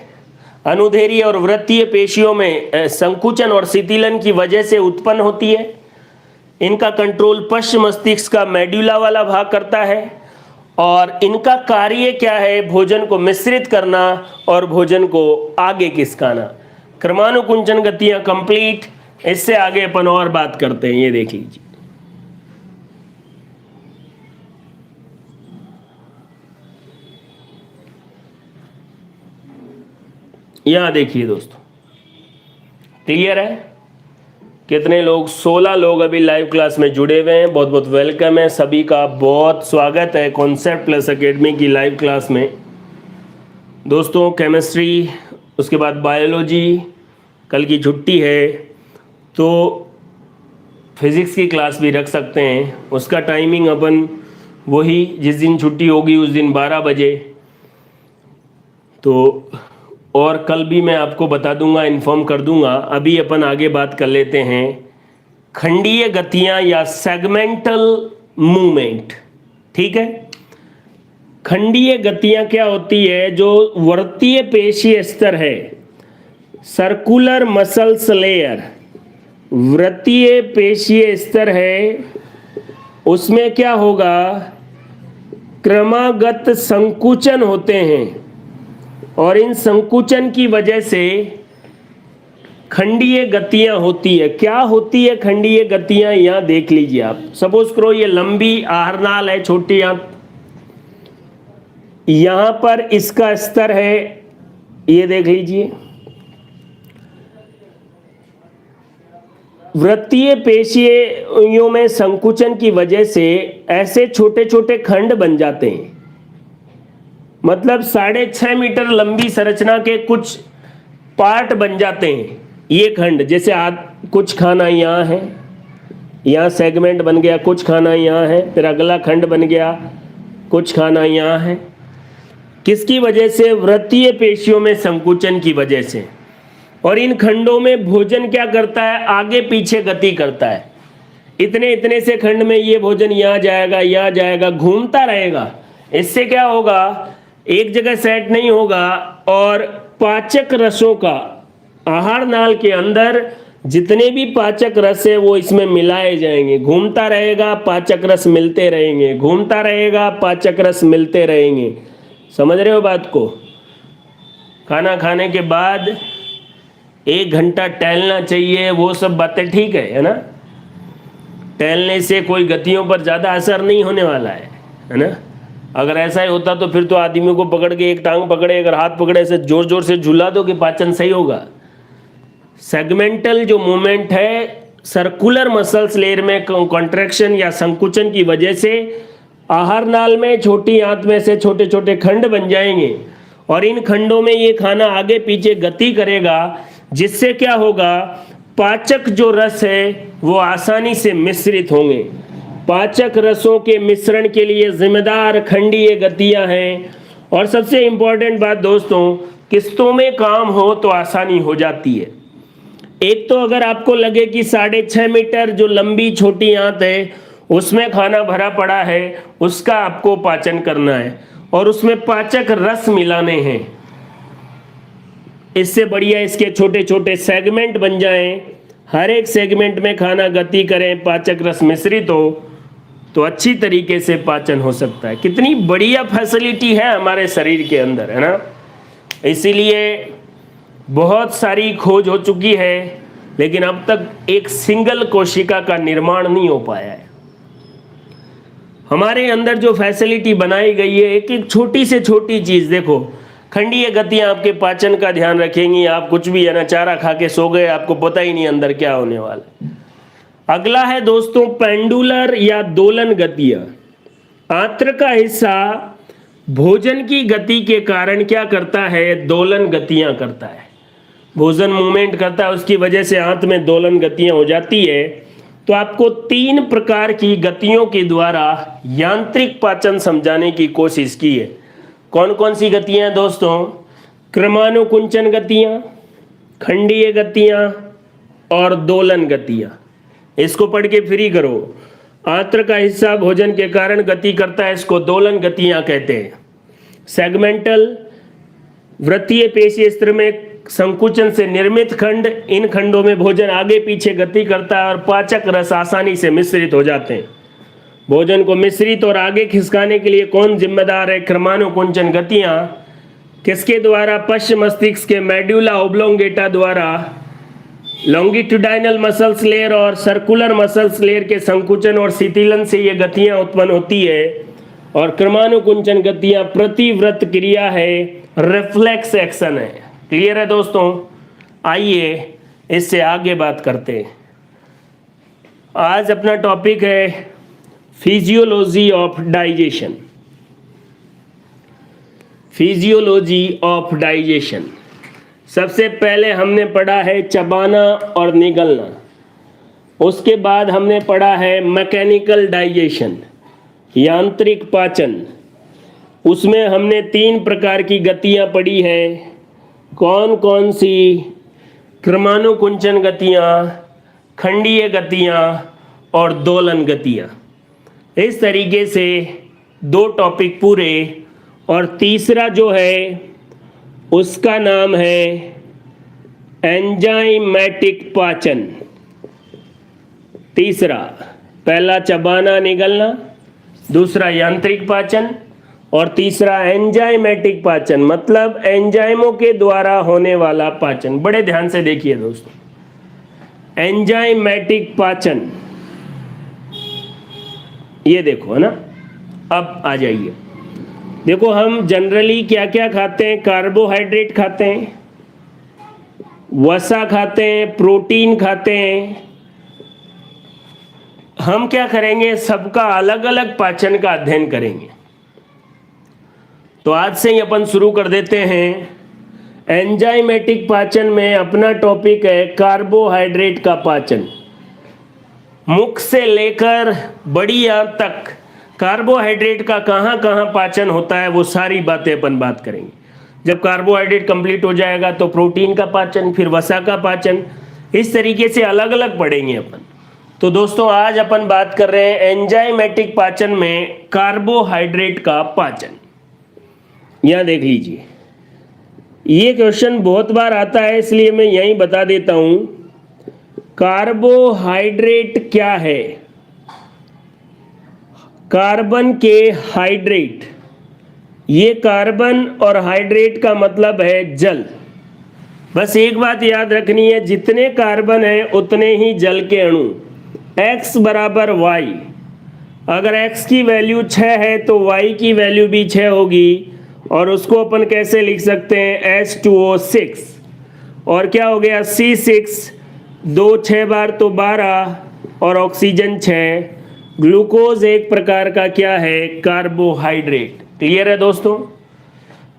अनुदैर्ध्य और वृत्तीय पेशियों में संकुचन और शिथिलन की वजह से उत्पन्न होती है। इनका कंट्रोल पश्च मस्तिष्क का मेडुला वाला भाग करता है और इनका कार्य क्या है? भोजन को मिश्रित करना और भोजन को आगे खिसकाना। क्रमानुकुंचन गतियां कंप्लीट। इससे आगे अपन और बात करते हैं, ये देख लीजिए। यहां देखिए दोस्तों, क्लियर है? कितने लोग? 16 लोग अभी लाइव क्लास में जुड़े हुए हैं। बहुत बहुत वेलकम है, सभी का बहुत स्वागत है कॉन्सेप्ट प्लस एकेडमी की लाइव क्लास में। दोस्तों केमिस्ट्री, उसके बाद बायोलॉजी, कल की छुट्टी है तो फिज़िक्स की क्लास भी रख सकते हैं। उसका टाइमिंग अपन वही, जिस दिन छुट्टी होगी उस दिन 12 बजे। तो और कल भी मैं आपको बता दूंगा, इन्फॉर्म कर दूंगा। अभी अपन आगे बात कर लेते हैं खंडीय गतियां या सेगमेंटल मूवमेंट। ठीक है, खंडीय गतियां क्या होती है? जो वृत्तीय पेशीय स्तर है, सर्कुलर मसल्स लेयर, वृत्तीय पेशीय स्तर है, उसमें क्या होगा? क्रमागत संकुचन होते हैं और इन संकुचन की वजह से खंडीय गतियां होती है। क्या होती है खंडीय गतियां? यहां देख लीजिए आप। सपोज करो ये लंबी आहारनाल है, छोटी आंत, यहां पर इसका स्तर है, ये देख लीजिए। वृत्तीय पेशियों में संकुचन की वजह से ऐसे छोटे छोटे खंड बन जाते हैं। मतलब 6.5 मीटर लंबी संरचना के कुछ पार्ट बन जाते हैं ये खंड। जैसे कुछ खाना यहाँ है, यहाँ सेगमेंट बन गया, कुछ खाना यहाँ है, फिर अगला खंड बन गया, कुछ खाना यहाँ है। किसकी वजह से? वृत्तीय पेशियों में संकुचन की वजह से। और इन खंडों में भोजन क्या करता है? आगे पीछे गति करता है। इतने इतने से खंड में ये भोजन यहाँ जाएगा, यहाँ जाएगा, घूमता रहेगा। इससे क्या होगा? एक जगह सेट नहीं होगा और पाचक रसों का, आहार नाल के अंदर जितने भी पाचक रस है वो इसमें मिलाए जाएंगे। घूमता रहेगा, पाचक रस मिलते रहेंगे, घूमता रहेगा, पाचक रस मिलते रहेंगे। समझ रहे हो बात को? खाना खाने के बाद 1 घंटा टहलना चाहिए, वो सब बातें ठीक है ना? टहलने से कोई गतियों पर ज़्यादा असर नहीं होने वाला है ना? अगर ऐसा ही होता तो फिर तो आदमी को पकड़ के, एक टांग पकड़े, अगर हाथ पकड़े, ऐसे जोर जोर से झूला दो कि पाचन सही होगा। सेगमेंटल जो मूवमेंट है, सर्कुलर मसल्स लेयर में कॉन्ट्रैक्शन या संकुचन की वजह से आहार नाल में, छोटी आंत में से छोटे छोटे खंड बन जाएंगे और इन खंडों में ये खाना आगे पीछे गति करेगा, जिससे क्या होगा? पाचक जो रस है वो आसानी से मिश्रित होंगे। पाचक रसों के मिश्रण के लिए जिम्मेदार खंडीय गतियां हैं। और सबसे इंपॉर्टेंट बात दोस्तों, किस्तों में काम हो तो आसानी हो जाती है। एक तो अगर आपको लगे कि 6.5 मीटर जो लंबी छोटी आंत है उसमें खाना भरा पड़ा है, उसका आपको पाचन करना है और उसमें पाचक रस मिलाने हैं। इससे बढ़िया इसके छोटे छोटे सेगमेंट बन जाएं, हर एक सेगमेंट में खाना गति करें, पाचक रस मिश्रित हो, तो अच्छी तरीके से पाचन हो सकता है। कितनी बढ़िया फैसिलिटी है हमारे शरीर के अंदर, है ना? इसीलिए बहुत सारी खोज हो चुकी है, लेकिन अब तक एक सिंगल कोशिका का निर्माण नहीं हो पाया है। हमारे अंदर जो फैसिलिटी बनाई गई है, एक एक छोटी से छोटी चीज़ देखो, खंडीय गतियां आपके पाचन का ध्यान रखेंगी। आप कुछ भी है ना चारा खा के सो गए, आपको पता ही नहीं अंदर क्या होने वाला है। अगला है दोस्तों पेंडुलर या दोलन गतियां। आंत्र का हिस्सा भोजन की गति के कारण क्या करता है? दोलन गतियां करता है। भोजन मूवमेंट करता है, उसकी वजह से आंत में दोलन गतियां हो जाती है। तो आपको 3 प्रकार की गतियों के द्वारा यांत्रिक पाचन समझाने की कोशिश की है। कौन कौन सी गतियां हैं दोस्तों? क्रमानुकुंचन गतियां, खंडीय गतियां और दोलन गतियां। इसको पढ़ के फ्री करो। आंत्र का हिस्सा भोजन के कारण गति करता है, इसको दोलन गतियां कहते हैं। सेगमेंटल वृत्तीय पेशीस्त्र में संकुचन से निर्मित खंड, इन खंडों में भोजन आगे पीछे गति करता है और पाचक रस आसानी से मिश्रित हो जाते हैं। भोजन को मिश्रित और आगे खिसकाने के लिए कौन जिम्मेदार है? क्रमानुकुंचन गतियां। किसके द्वारा? पश्च मस्तिष्क के मेडुला ओब्लोंगेटा द्वारा लॉन्गिट्यूडाइनल मसल्स लेयर और सर्कुलर मसल्स लेयर के संकुचन और शिथिलन से ये गतियां उत्पन्न होती है। और क्रमानुकुंचन गतियां प्रतिव्रत क्रिया है, रिफ्लेक्स एक्शन है। क्लियर है दोस्तों? आइए इससे आगे बात करते हैं। आज अपना टॉपिक है physiology of digestion. Physiology of digestion. सबसे पहले हमने पढ़ा है चबाना और निगलना। उसके बाद हमने पढ़ा है मैकेनिकल डाइजेशन, यांत्रिक पाचन। उसमें हमने 3 प्रकार की गतियां पढ़ी है। कौन कौन सी? क्रमानुकुंचन गतियां, खंडीय गतियां और दोलन गतियां। इस तरीके से 2 टॉपिक पूरे। और तीसरा जो है उसका नाम है एंजाइमेटिक पाचन। तीसरा, पहला चबाना निगलना, दूसरा यांत्रिक पाचन और तीसरा एंजाइमेटिक पाचन, मतलब एंजाइमों के द्वारा होने वाला पाचन। बड़े ध्यान से देखिए दोस्तों, एंजाइमेटिक पाचन ये देखो, है ना। अब आ जाइए, देखो हम जनरली क्या क्या खाते हैं? कार्बोहाइड्रेट खाते हैं, वसा खाते हैं, प्रोटीन खाते हैं। हम क्या करेंगे? सबका अलग अलग पाचन का अध्ययन करेंगे। तो आज से ही अपन शुरू कर देते हैं। एंजाइमेटिक पाचन में अपना टॉपिक है कार्बोहाइड्रेट का पाचन। मुख से लेकर बड़ी आंत तक कार्बोहाइड्रेट का कहाँ कहाँ पाचन होता है, वो सारी बातें अपन बात करेंगे। जब कार्बोहाइड्रेट कंप्लीट हो जाएगा तो प्रोटीन का पाचन, फिर वसा का पाचन, इस तरीके से अलग अलग पढ़ेंगे अपन। तो दोस्तों आज अपन बात कर रहे हैं एंजाइमेटिक पाचन में कार्बोहाइड्रेट का पाचन। यहाँ देख लीजिए, ये क्वेश्चन बहुत बार आता है, इसलिए मैं यहीं बता देता हूं। कार्बोहाइड्रेट क्या है? कार्बन के हाइड्रेट। ये कार्बन और हाइड्रेट का मतलब है जल। बस एक बात याद रखनी है, जितने कार्बन है उतने ही जल के अणु। x बराबर y। अगर x की वैल्यू 6 है तो y की वैल्यू भी 6 होगी। और उसको अपन कैसे लिख सकते हैं? H2O6। और क्या हो गया? C6, 2 6 बार तो 12 और ऑक्सीजन 6। ग्लूकोज एक प्रकार का क्या है? कार्बोहाइड्रेट। क्लियर है दोस्तों?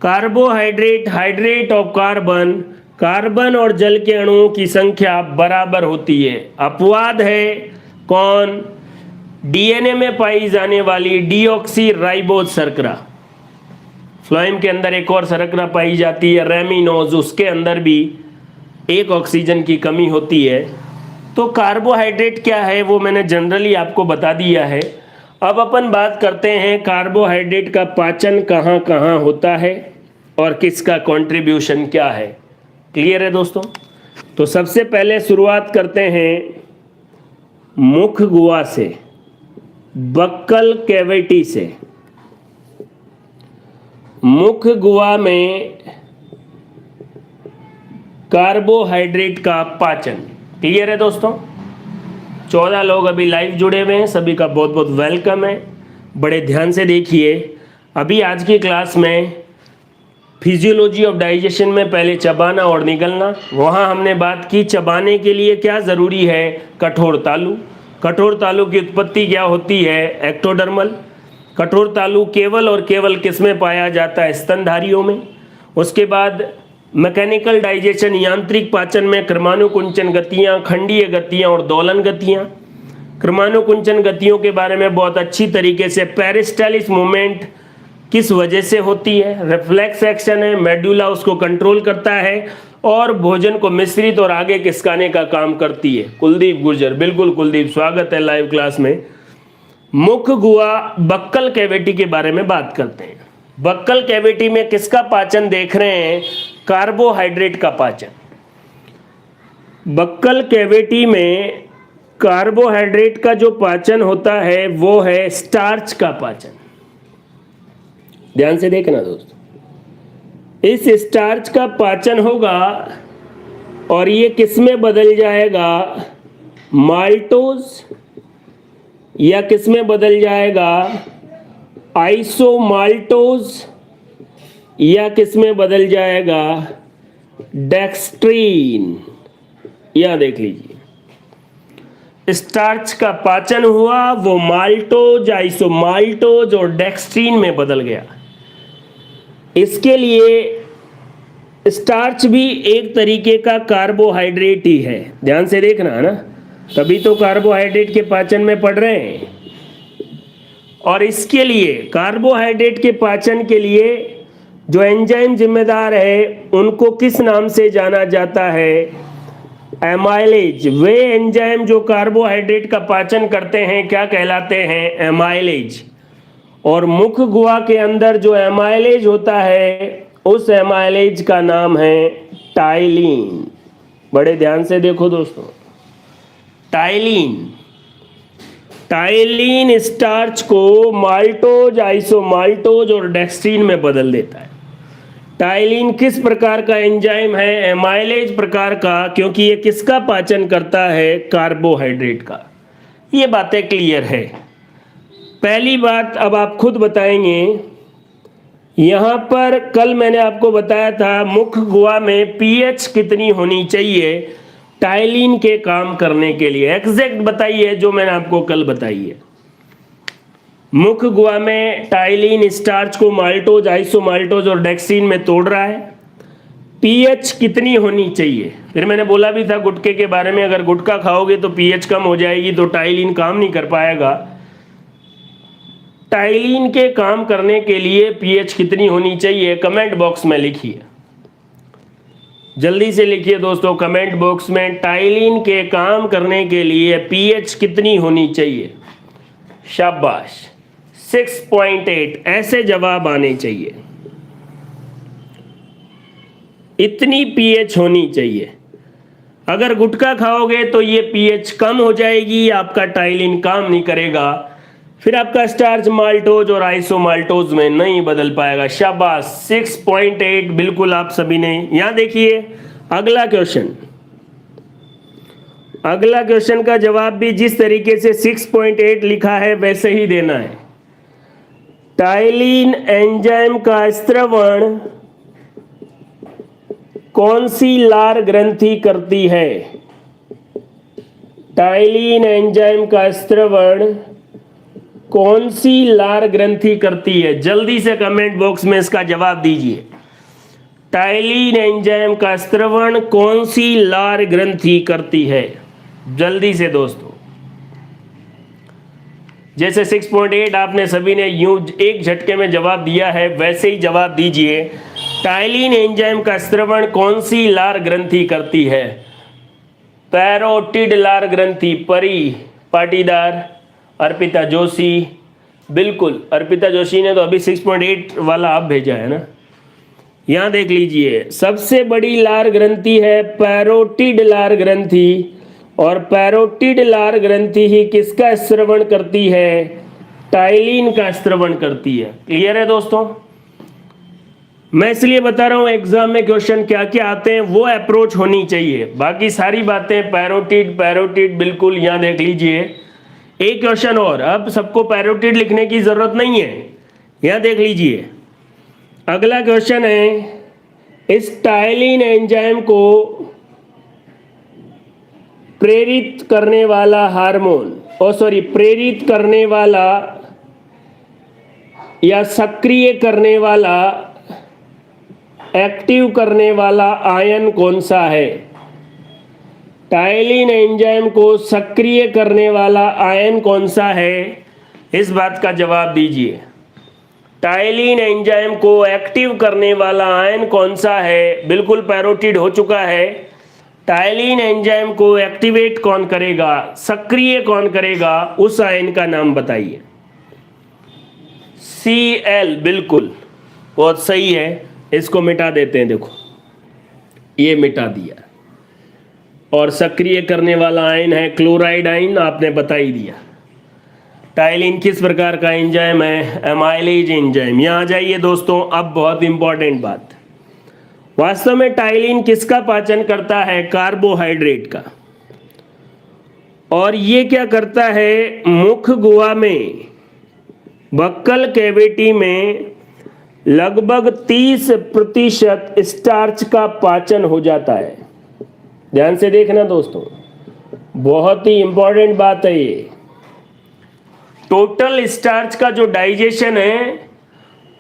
Carbohydrate, hydrate of carbon, carbon और जल के अणुओं की संख्या बराबर होती है। अपवाद है कौन? डीएनए में पाई जाने वाली डीऑक्सी राइबोज शर्करा। फ्लोएम के अंदर एक और शर्करा पाई जाती है रेमिनोज, उसके अंदर भी एक ऑक्सीजन की कमी होती है। तो कार्बोहाइड्रेट क्या है वो मैंने जनरली आपको बता दिया है। अब अपन बात करते हैं कार्बोहाइड्रेट का पाचन कहाँ कहाँ होता है और किसका कंट्रीब्यूशन क्या है। क्लियर है दोस्तों? तो सबसे पहले शुरुआत करते हैं मुख गुहा से, बक्कल कैविटी से। मुख गुहा में कार्बोहाइड्रेट का पाचन। क्लियर है दोस्तों? 14 लोग अभी लाइव जुड़े हुए हैं, सभी का बहुत बहुत वेलकम है। बड़े ध्यान से देखिए, अभी आज की क्लास में फिजियोलॉजी ऑफ डाइजेशन में पहले चबाना और निगलना, वहाँ हमने बात की चबाने के लिए क्या ज़रूरी है, कठोर तालु। कठोर तालु की उत्पत्ति क्या होती है, एक्टोडर्मल। कठोर तालु केवल और केवल किस में पाया जाता है, स्तनधारियों में। उसके बाद मैकेनिकल डाइजेशन, यांत्रिक पाचन में क्रमानुकुंचन गतियाँ, खंडीय गतियाँ और दोलन गतियाँ। क्रमानुकुंचन गतियों के बारे में बहुत अच्छी तरीके से, पेरिस्टालिस मूवमेंट किस वजह से होती है, रिफ्लेक्स एक्शन है, मेडुला उसको कंट्रोल करता है और भोजन को मिश्रित और आगे खिसकाने का काम करती है। कुलदीप गुर्जर, बिल्कुल कुलदीप, स्वागत है लाइव क्लास में। मुख गुहा बक्कल कैविटी के बारे में बात करते हैं। बक्कल कैविटी में किसका पाचन देख रहे हैं, कार्बोहाइड्रेट का पाचन। बक्कल कैविटी में कार्बोहाइड्रेट का जो पाचन होता है वो है स्टार्च का पाचन। ध्यान से देखना दोस्तों, इस स्टार्च का पाचन होगा और ये किस में बदल जाएगा, माल्टोज, या किस में बदल जाएगा, आइसोमाल्टोज, या किस में बदल जाएगा, डेक्स्ट्रीन। यहां देख लीजिए, स्टार्च का पाचन हुआ, वो माल्टोज, आइसोमाल्टोज और डेक्स्ट्रीन में बदल गया। इसके लिए स्टार्च भी एक तरीके का कार्बोहाइड्रेट ही है, ध्यान से देखना है ना, तभी तो कार्बोहाइड्रेट के पाचन में पढ़ रहे हैं। और इसके लिए कार्बोहाइड्रेट के पाचन के लिए जो एंजाइम जिम्मेदार है उनको किस नाम से जाना जाता है, एमाइलेज। वे एंजाइम जो कार्बोहाइड्रेट का पाचन करते हैं क्या कहलाते हैं, एमाइलेज। और मुख गुहा के अंदर जो एमाइलेज होता है उस एमाइलेज का नाम है टाइलिन। बड़े ध्यान से देखो दोस्तों, टाइलिन। टाइलिन स्टार्च को माल्टोज, आइसोमाल्टोज और डेक्स्ट्रीन में बदल देता है। टाइलिन किस प्रकार का एंजाइम है, एमाइलेज प्रकार का, क्योंकि ये किसका पाचन करता है, कार्बोहाइड्रेट का। ये बातें क्लियर है। पहली बात अब आप खुद बताएंगे, यहां पर कल मैंने आपको बताया था मुख गुहा में पीएच कितनी होनी चाहिए टाइलिन के काम करने के लिए। एग्जैक्ट बताइए जो मैंने आपको कल बताई है। मुख गुहा में टाइलिन स्टार्च को माल्टोज, आइसोमाल्टोज और डेक्स्ट्रीन में तोड़ रहा है। पीएच कितनी होनी चाहिए, फिर मैंने बोला भी था गुटखे के बारे में, अगर गुटखा खाओगे तो पीएच कम हो जाएगी, तो टाइलिन काम नहीं कर पाएगा। टाइलिन के काम करने के लिए पीएच कितनी होनी चाहिए, कमेंट बॉक्स में लिखिए, जल्दी से लिखिए दोस्तों कमेंट बॉक्स में, टाइलिन के काम करने के लिए पीएच कितनी होनी चाहिए। शाबाश, 6.8 ऐसे जवाब आने चाहिए, इतनी पीएच होनी चाहिए। अगर गुटखा खाओगे तो ये पीएच कम हो जाएगी, आपका टाइलिन काम नहीं करेगा, फिर आपका स्टार्च माल्टोज और आइसोमाल्टोज में नहीं बदल पाएगा। शाबाश, 6.8 बिल्कुल आप सभी ने। यहां देखिए अगला क्वेश्चन, अगला क्वेश्चन का जवाब भी जिस तरीके से 6.8 लिखा है वैसे ही देना है। टाइलिन एंजाइम का स्त्रवण कौन सी लार ग्रंथि करती है, टाइलिन एंजाइम का स्त्रवण कौन सी लार ग्रंथि करती है, जल्दी से कमेंट बॉक्स में इसका जवाब दीजिए। टाइलिन एंजाइम का स्त्रवण कौन सी लार ग्रंथि करती है, जल्दी से दोस्तों। जैसे 6.8 आपने सभी ने यूं एक झटके में जवाब दिया है, वैसे ही जवाब दीजिए। टाइलिन एंजाइम का स्त्रवण कौन सी लार ग्रंथि करती है, पैरोटिड लार ग्रंथि। परी पाटीदार, अर्पिता जोशी, बिल्कुल अर्पिता जोशी ने तो अभी 6.8 वाला आप भेजा है ना। यहां देख लीजिए, सबसे बड़ी लार ग्रंथि है पैरोटिड लार ग्रंथि, और पैरोटिड लार ग्रंथि ही किसका स्त्रवण करती है, टाइलिन का स्त्रवण करती है। क्लियर है दोस्तों, मैं इसलिए बता रहा हूं एग्जाम में क्वेश्चन क्या क्या आते हैं वो अप्रोच होनी चाहिए, बाकी सारी बातें पैरोटिड पैरोटिड बिल्कुल। यहां देख लीजिए एक क्वेश्चन और, अब सबको पैरोटिड लिखने की जरूरत नहीं है, यहां देख लीजिए अगला क्वेश्चन है, इस टाइलिन एंजाइम को प्रेरित करने वाला प्रेरित करने वाला या सक्रिय करने वाला, एक्टिव करने वाला आयन कौन सा है? टाइलिन एंजाइम को सक्रिय करने वाला आयन कौन सा है? इस बात का जवाब दीजिए। टाइलिन एंजाइम को एक्टिव करने वाला आयन कौन सा है? बिल्कुल पैरोटिड हो चुका है। टाइलिन एंजाइम को एक्टिवेट कौन करेगा, सक्रिय कौन करेगा, उस आयन का नाम बताइए। Cl, बिल्कुल बहुत सही है। इसको मिटा देते हैं, देखो ये मिटा दिया। और सक्रिय करने वाला आयन है क्लोराइड आयन, आपने बता ही दिया। टाइलिन किस प्रकार का एंजाइम है? Amylase enzyme. यहाँ आ जाइए दोस्तों, अब बहुत इंपॉर्टेंट बात। वास्तव में टाइलिन किसका पाचन करता है? कार्बोहाइड्रेट का। और ये क्या करता है? मुख गुहा में, बक्कल कैविटी में लगभग 30% स्टार्च का पाचन हो जाता है। ध्यान से देखना दोस्तों, बहुत ही इंपॉर्टेंट बात है ये। टोटल स्टार्च का जो डाइजेशन है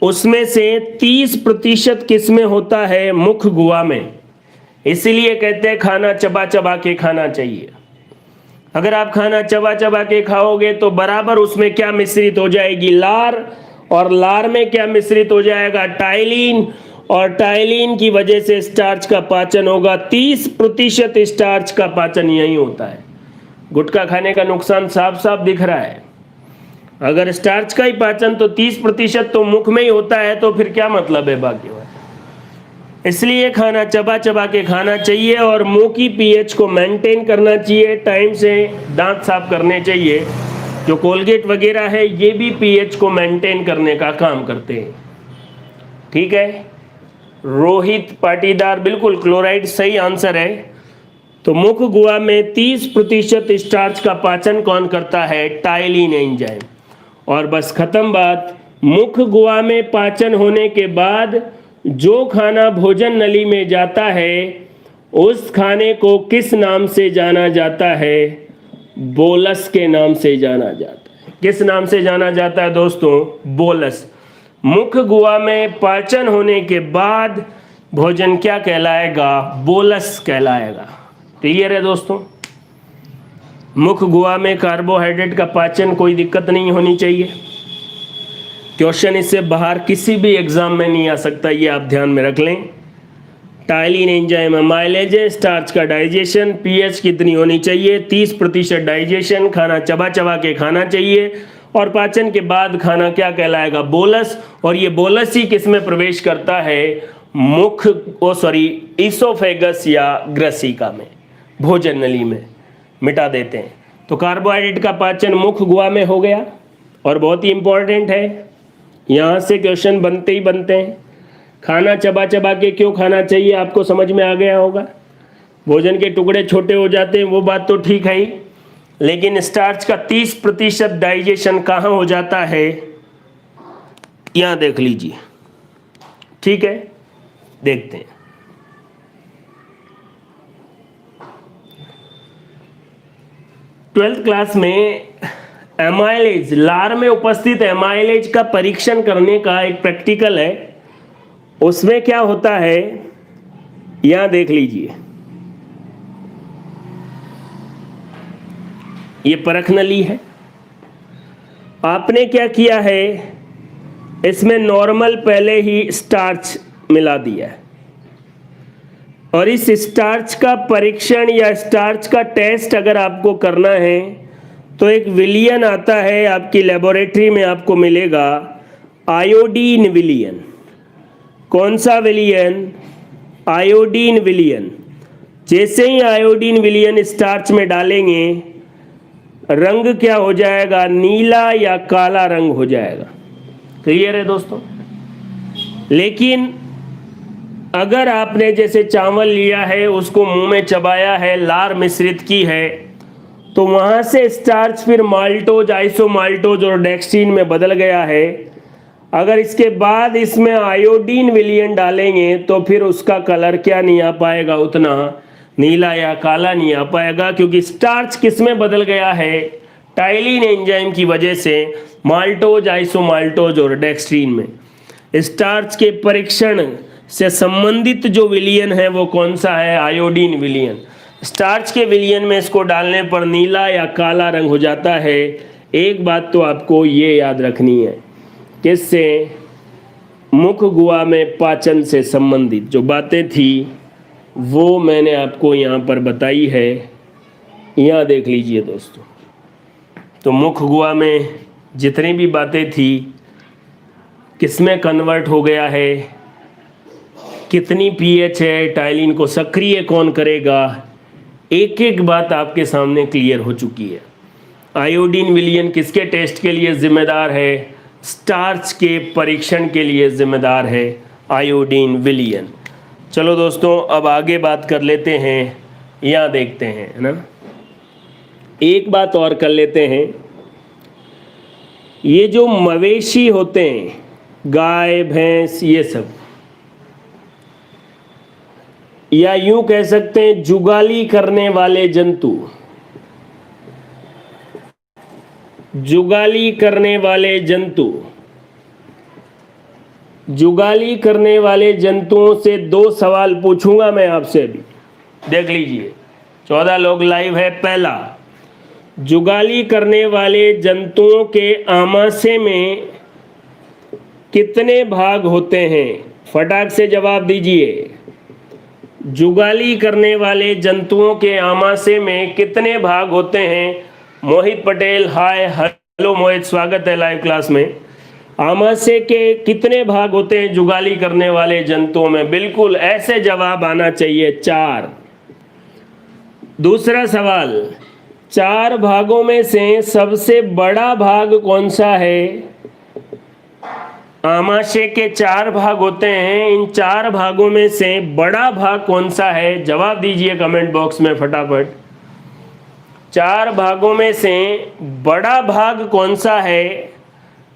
उसमें से 30% किस में होता है? मुख गुहा में। इसीलिए कहते हैं खाना चबा चबा के खाना चाहिए। अगर आप खाना चबा चबा के खाओगे तो बराबर उसमें क्या मिश्रित हो जाएगी? लार। और लार में क्या मिश्रित हो जाएगा? टाइलिन। और टाइलिन की वजह से स्टार्च का पाचन होगा। 30% स्टार्च का पाचन यही होता है। गुटखा खाने का नुकसान साफ साफ दिख रहा है। अगर स्टार्च का ही पाचन तो 30% तो मुख में ही होता है, तो फिर क्या मतलब है बाकी? इसलिए खाना चबा चबा के खाना चाहिए और मुंह की पीएच को मेंटेन करना चाहिए। टाइम से दांत साफ करने चाहिए। जो कोलगेट वगैरह है ये भी पीएच को मेंटेन करने का काम करते हैं। ठीक है, रोहित पाटीदार, बिल्कुल क्लोराइड सही आंसर है। तो मुख गुहा में 30% स्टार्च का पाचन कौन करता है? Ptyalin enzyme. और बस खत्म बात। मुख गुहा में पाचन होने के बाद जो खाना भोजन नली में जाता है उस खाने को किस नाम से जाना जाता है? बोलस के नाम से जाना जाता है। किस नाम से जाना जाता है दोस्तों? बोलस। मुख गुहा में पाचन होने के बाद भोजन क्या कहलाएगा? बोलस कहलाएगा। क्लियर है दोस्तों? मुख गुहा में कार्बोहाइड्रेट का पाचन, कोई दिक्कत नहीं होनी चाहिए। क्वेश्चन इससे बाहर किसी भी एग्जाम में नहीं आ सकता, ये आप ध्यान में रख लें। टाइलिन एंजाइम एमाइलेज है, स्टार्च का डाइजेशन, पीएच कितनी होनी चाहिए? 30% डाइजेशन, खाना चबा चबा के खाना चाहिए और पाचन के बाद खाना क्या कहलाएगा? बोलस। और ये बोलस ही किस में प्रवेश करता है? इसोफेगस या ग्रसिका में, भोजन नली में। मिटा देते हैं। तो कार्बोहाइड्रेट का पाचन मुख गुहा में हो गया और बहुत ही इंपॉर्टेंट है। यहाँ से क्वेश्चन बनते ही बनते हैं। खाना चबा चबा के क्यों खाना चाहिए आपको समझ में आ गया होगा। भोजन के टुकड़े छोटे हो जाते हैं वो बात तो ठीक है ही, लेकिन स्टार्च का 30% डाइजेशन कहाँ हो जाता है? यहाँ देख लीजिए। ठीक है, देखते हैं। ट्वेल्थ क्लास में एमाइलेज, लार में उपस्थित एमाइलेज का परीक्षण करने का एक प्रैक्टिकल है। उसमें क्या होता है यहां देख लीजिए। ये परख नली है। आपने क्या किया है, इसमें नॉर्मल पहले ही स्टार्च मिला दिया है और इस स्टार्च का परीक्षण या स्टार्च का टेस्ट अगर आपको करना है तो एक विलियन आता है आपकी लेबोरेटरी में, आपको मिलेगा आयोडीन विलियन। कौन सा विलियन? आयोडीन विलियन। जैसे ही आयोडीन विलियन स्टार्च में डालेंगे रंग क्या हो जाएगा? नीला या काला रंग हो जाएगा। क्लियर है दोस्तों? लेकिन अगर आपने जैसे चावल लिया है, उसको मुंह में चबाया है, लार मिश्रित की है, तो वहां से स्टार्च फिर माल्टोज, आइसोमाल्टोज और डेक्स्ट्रीन में बदल गया है। अगर इसके बाद इसमें आयोडीन विलयन डालेंगे तो फिर उसका कलर क्या नहीं आ पाएगा, उतना नीला या काला नहीं आ पाएगा, क्योंकि स्टार्च किस में बदल गया है, टाइलिन एंजाइम की वजह से माल्टोज, आइसोमाल्टोज और डेक्स्ट्रीन में। स्टार्च के परीक्षण से संबंधित जो विलयन है वो कौन सा है, आयोडीन विलयन। स्टार्च के विलयन में इसको डालने पर नीला या काला रंग हो जाता है। एक बात तो आपको ये याद रखनी है, किससे, मुख गुहा में पाचन से संबंधित जो बातें थी वो मैंने आपको यहाँ पर बताई है। यहाँ देख लीजिए दोस्तों, तो मुख गुहा में जितनी भी बातें थी, किसमें कन्वर्ट हो गया है, कितनी पीएच है, टाइलिन को सक्रिय कौन करेगा, एक एक बात आपके सामने क्लियर हो चुकी है। आयोडीन विलयन किसके टेस्ट के लिए जिम्मेदार है, स्टार्च के परीक्षण के लिए जिम्मेदार है आयोडीन विलयन। चलो दोस्तों अब आगे बात कर लेते हैं, यहाँ देखते हैं, है ना। एक बात और कर लेते हैं, ये जो मवेशी होते हैं, गाय भैंस, ये सब, या यूं कह सकते हैं जुगाली करने वाले जंतु, जुगाली करने वाले जंतु, जुगाली करने वाले जंतुओं से 2 सवाल पूछूंगा मैं आपसे अभी, देख लीजिए। 14 लोग लाइव है। पहला, जुगाली करने वाले जंतुओं के आमाशय में कितने भाग होते हैं, फटाक से जवाब दीजिए। जुगाली करने वाले जंतुओं के आमाशय में कितने भाग होते हैं। मोहित पटेल, हाय, हेलो मोहित, स्वागत है लाइव क्लास में। आमाशय के कितने भाग होते हैं जुगाली करने वाले जंतुओं में, बिल्कुल ऐसे जवाब आना चाहिए, 4। दूसरा सवाल, 4 भागों में से सबसे बड़ा भाग कौन सा है। आमाशय के 4 भाग होते हैं, इन 4 भागों में से बड़ा भाग कौन सा है, जवाब दीजिए कमेंट बॉक्स में फटाफट। 4 भागों में से बड़ा भाग कौन सा है।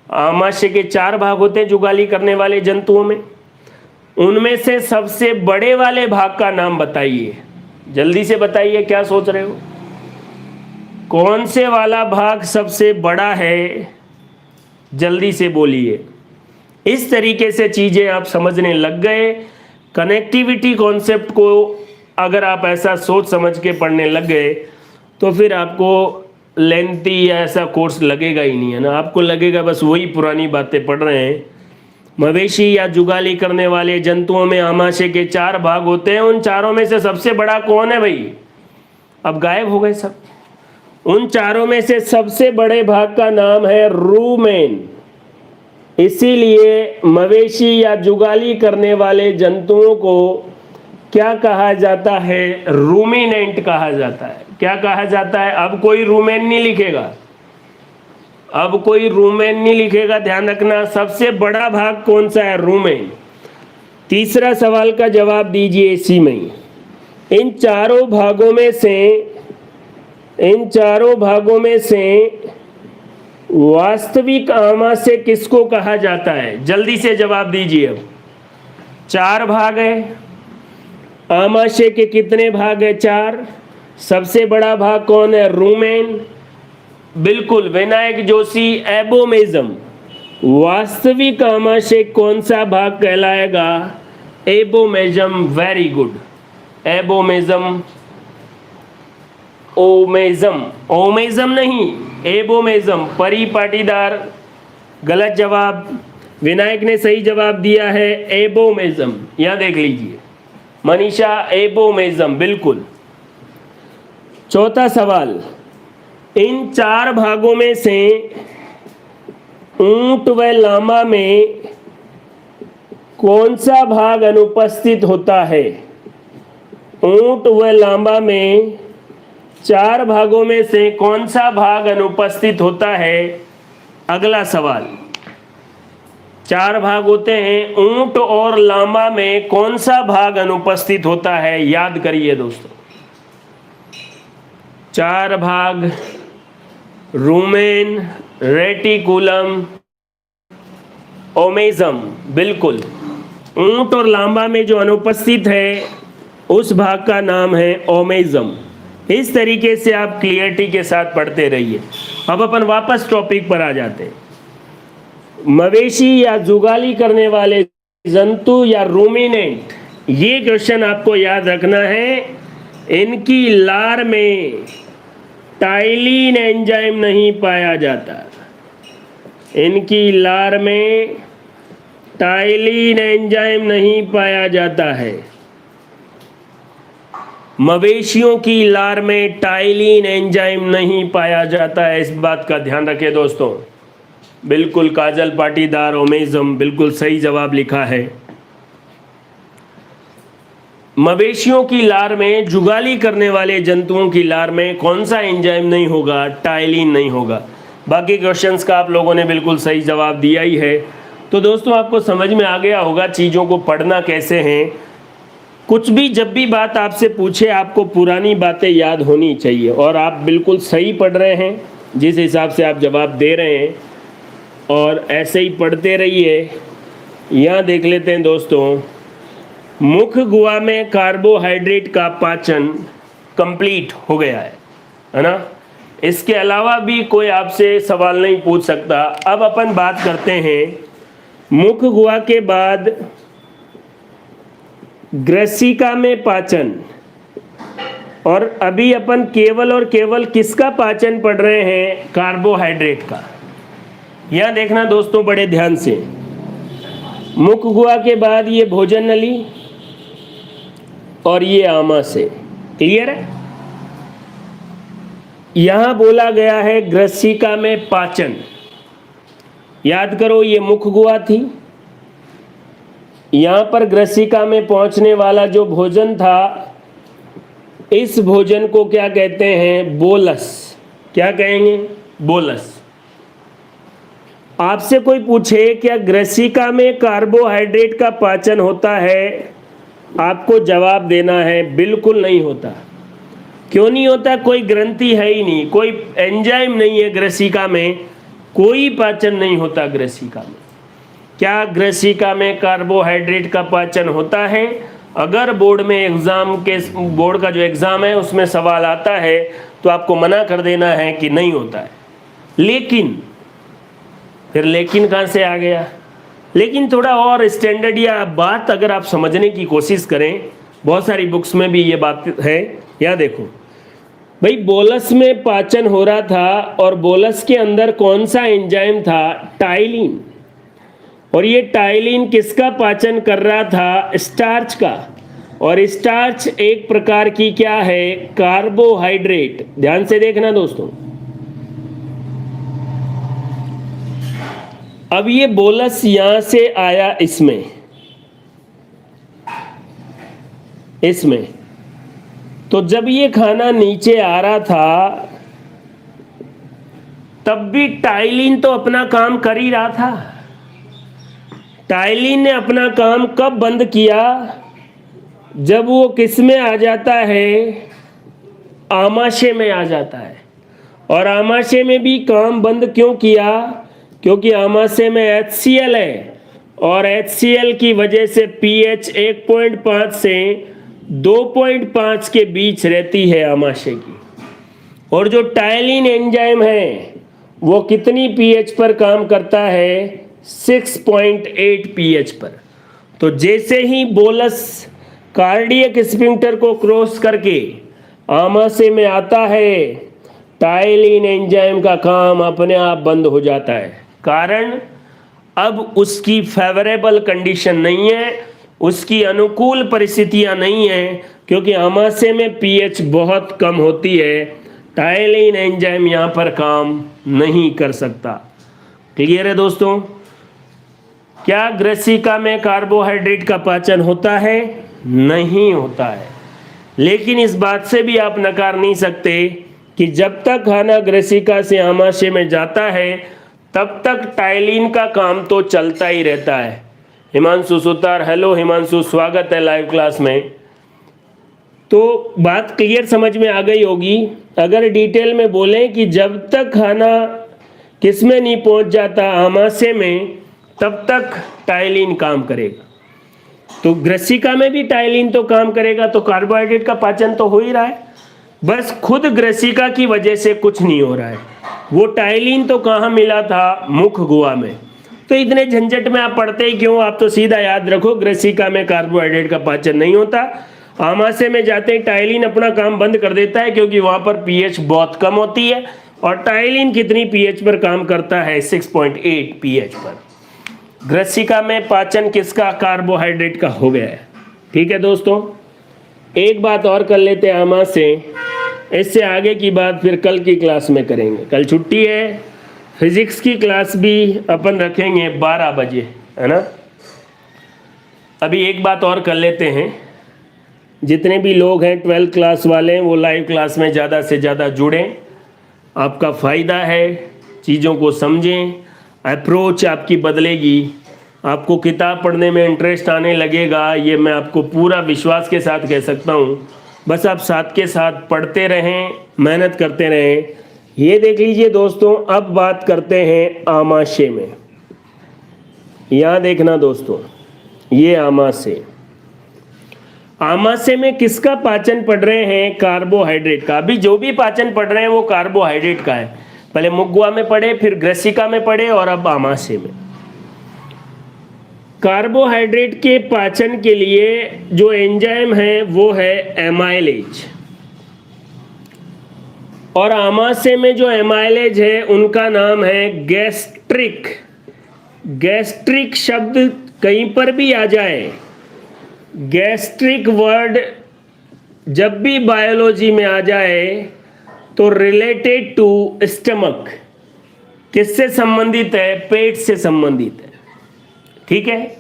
आमाशय के 4 भाग होते हैं जुगाली करने वाले जंतुओं में, उनमें से सबसे बड़े वाले भाग का नाम बताइए, जल्दी से बताइए, क्या सोच रहे हो, कौन से वाला भाग सबसे बड़ा है, जल्दी से बोलिए। इस तरीके से चीजें आप समझने लग गए। कनेक्टिविटी कॉन्सेप्ट को अगर आप ऐसा सोच समझ के पढ़ने लग गए तो फिर आपको लेंथी या ऐसा कोर्स लगेगा ही नहीं, है ना। आपको लगेगा बस वही पुरानी बातें पढ़ रहे हैं। मवेशी या जुगाली करने वाले जंतुओं में आमाशय के 4 भाग होते हैं, उन चारों में से सबसे बड़ा कौन है भाई, अब गायब हो गए सब। उन चारों में से सबसे बड़े भाग का नाम है रूमेन। इसीलिए मवेशी या जुगाली करने वाले जंतुओं को क्या कहा जाता है, रूमिनेंट कहा जाता है। क्या कहा जाता है, अब कोई रूमेन नहीं लिखेगा, अब कोई रूमेन नहीं लिखेगा, ध्यान रखना। सबसे बड़ा भाग कौन सा है, रूमेन। तीसरा सवाल का जवाब दीजिए इसी में ही। इन चारों भागों में से वास्तविक आमाशय किसको कहा जाता है, जल्दी से जवाब दीजिए। अब 4 भाग है, आमाशय के कितने भाग है, 4। सबसे बड़ा भाग कौन है, रूमेन। बिल्कुल विनायक जोशी, एबोमेजम। वास्तविक आमाशय कौन सा भाग कहलाएगा, एबोमेजम। वेरी गुड, एबोमेजम, ओमेजम, ओमेजम नहीं, एबोमेजम। परी पाटीदार गलत जवाब, विनायक ने सही जवाब दिया है एबोमेजम। यहां देख लीजिए मनीषा, एबोमेजम बिल्कुल। चौथा सवाल, इन 4 भागों में से ऊंट व लामा में कौन सा भाग अनुपस्थित होता है। ऊंट व लामा में 4 भागों में से कौन सा भाग अनुपस्थित होता है। अगला सवाल, 4 भाग होते हैं, ऊंट और लामा में कौन सा भाग अनुपस्थित होता है, याद करिए दोस्तों। 4 भाग, रूमेन, रेटिकुलम, ओमेजम, बिल्कुल। ऊंट और लांबा में जो अनुपस्थित है उस भाग का नाम है ओमेजम। इस तरीके से आप क्लियरिटी के साथ पढ़ते रहिए। अब अपन वापस टॉपिक पर आ जाते हैं। मवेशी या जुगाली करने वाले जंतु या रूमिनेंट, ये क्वेश्चन आपको याद रखना है। इनकी लार में टाइलिन एंजाइम नहीं पाया जाता। इनकी लार में टाइलिन एंजाइम नहीं पाया जाता है। मवेशियों की लार में टाइलिन एंजाइम नहीं पाया जाता है, इस बात का ध्यान रखें दोस्तों। बिल्कुल काजल पाटीदार ओमेजम, बिल्कुल सही जवाब लिखा है। मवेशियों की लार में, जुगाली करने वाले जंतुओं की लार में कौन सा एंजाइम नहीं होगा? टाइलिन नहीं होगा। बाकी क्वेश्चंस का आप लोगों ने बिल्कुल सही जवाब दिया ही है। तो दोस्तों आपको समझ में आ गया होगा चीज़ों को पढ़ना कैसे हैं। कुछ भी जब भी बात आपसे पूछे आपको पुरानी बातें याद होनी चाहिए, और आप बिल्कुल सही पढ़ रहे हैं जिस हिसाब से आप जवाब दे रहे हैं, और ऐसे ही पढ़ते रहिए। यहाँ देख लेते हैं दोस्तों, मुख गुहा में कार्बोहाइड्रेट का पाचन कंप्लीट हो गया है ना। इसके अलावा भी कोई आपसे सवाल नहीं पूछ सकता। अब अपन बात करते हैं मुख गुहा के बाद ग्रसिका में पाचन, और अभी अपन केवल और केवल किसका पाचन पढ़ रहे हैं? कार्बोहाइड्रेट का। यह देखना दोस्तों बड़े ध्यान से, मुख गुहा के बाद ये भोजन नली और ये आमाशय। क्लियर है? यहां बोला गया है ग्रसिका में पाचन। याद करो ये मुख गुहा थी, यहां पर ग्रसिका में पहुंचने वाला जो भोजन था, इस भोजन को क्या कहते हैं? बोलस। क्या कहेंगे? बोलस। आपसे कोई पूछे क्या ग्रसिका में कार्बोहाइड्रेट का पाचन होता है, आपको जवाब देना है बिल्कुल नहीं होता। क्यों नहीं होता? कोई ग्रंथि है ही नहीं, कोई एंजाइम नहीं है ग्रसिका में, कोई पाचन नहीं होता ग्रसिका में। क्या ग्रसिका में कार्बोहाइड्रेट का पाचन होता है? अगर बोर्ड का जो एग्जाम है उसमें सवाल आता है तो आपको मना कर देना है कि नहीं होता है। लेकिन फिर लेकिन कहाँ से आ गया? लेकिन थोड़ा और स्टैंडर्ड या बात अगर आप समझने की कोशिश करें, बहुत सारी बुक्स में भी ये बात है। यहाँ देखो भाई, बोलस में पाचन हो रहा था, और बोलस के अंदर कौन सा एंजाइम था? टाइलिन। और ये टाइलिन किसका पाचन कर रहा था? स्टार्च का। और स्टार्च एक प्रकार की क्या है? कार्बोहाइड्रेट। ध्यान से देखना दोस्तों, अब ये बोलस यहां से आया इसमें, तो जब ये खाना नीचे आ रहा था तब भी टाइलिन तो अपना काम कर ही रहा था। टाइलिन ने अपना काम कब बंद किया? जब वो किस में आ जाता है? आमाशय में आ जाता है। और आमाशय में भी काम बंद क्यों किया? क्योंकि आमाशय में HCl है, और HCl की वजह से pH 1.5 से 2.5 के बीच रहती है आमाशय की। और जो टाइलिन एंजाइम है वो कितनी pH पर काम करता है? 6.8 pH पर। तो जैसे ही बोलस कार्डियक स्फिंक्टर को क्रॉस करके आमाशय में आता है, टाइलिन एंजाइम का काम अपने आप बंद हो जाता है। कारण अब उसकी फेवरेबल कंडीशन नहीं है, उसकी अनुकूल परिस्थितियां नहीं है, क्योंकि आमाशय में pH बहुत कम होती है। टाइलिन एंजाइम यहाँ पर काम नहीं कर सकता। क्लियर है दोस्तों? क्या ग्रसिका में कार्बोहाइड्रेट का पाचन होता है? नहीं होता है। लेकिन इस बात से भी आप नकार नहीं सकते कि जब तक खाना ग्रसिका से आमाशय में जाता है तब तक टाइलिन का काम तो चलता ही रहता है। हिमांशु सुतार, हेलो हिमांशु, स्वागत है लाइव क्लास में। तो बात क्लियर समझ में आ गई होगी। अगर डिटेल में बोलें कि जब तक खाना किस में नहीं पहुंच जाता? आमाशय में, तब तक टाइलिन काम करेगा। तो ग्रसिका में भी टाइलिन तो काम करेगा, तो कार्बोहाइड्रेट का पाचन तो हो ही रहा है, बस खुद ग्रसिका की वजह से कुछ नहीं हो रहा है। वो टाइलिन तो कहाँ मिला था? मुख गुहा में। तो इतने झंझट में आप पढ़ते ही क्यों? आप तो सीधा याद रखो ग्रसिका में कार्बोहाइड्रेट का पाचन नहीं होता, आमाशय में जाते ही टाइलिन अपना काम बंद कर देता है, क्योंकि वहां पर पीएच बहुत कम होती है। और टाइलिन कितनी पीएच पर काम करता है? 6.8 पीएच पर। ग्रसिका में पाचन किसका? कार्बोहाइड्रेट का हो गया है। ठीक है दोस्तों, एक बात और कर लेते हैं आमाशय, इससे आगे की बात फिर कल की क्लास में करेंगे। कल छुट्टी है, फिजिक्स की क्लास भी अपन रखेंगे 12 बजे, है ना। अभी एक बात और कर लेते हैं, जितने भी लोग हैं 12th क्लास वाले, वो लाइव क्लास में ज़्यादा से ज़्यादा जुड़ें। आपका फ़ायदा है, चीज़ों को समझें, अप्रोच आपकी बदलेगी, आपको किताब पढ़ने में इंटरेस्ट आने लगेगा, ये मैं आपको पूरा विश्वास के साथ कह सकता हूँ। बस आप साथ के साथ पढ़ते रहें, मेहनत करते रहें। ये देख लीजिए दोस्तों, अब बात करते हैं आमाशय में। यहाँ देखना दोस्तों, ये आमाशय, आमाशय में किसका पाचन पढ़ रहे हैं? कार्बोहाइड्रेट का। अभी जो भी पाचन पढ़ रहे हैं वो कार्बोहाइड्रेट का है। पहले मुख गुहा में पढ़े, फिर ग्रसिका में पढ़े, और अब आमाशय में। कार्बोहाइड्रेट के पाचन के लिए जो एंजाइम है वो है एमाइलेज, और आमाशय में जो एमाइलेज है उनका नाम है गैस्ट्रिक। गैस्ट्रिक शब्द कहीं पर भी आ जाए, गैस्ट्रिक वर्ड जब भी बायोलॉजी में आ जाए तो रिलेटेड टू स्टमक, किससे संबंधित है? पेट से संबंधित है। ठीक है,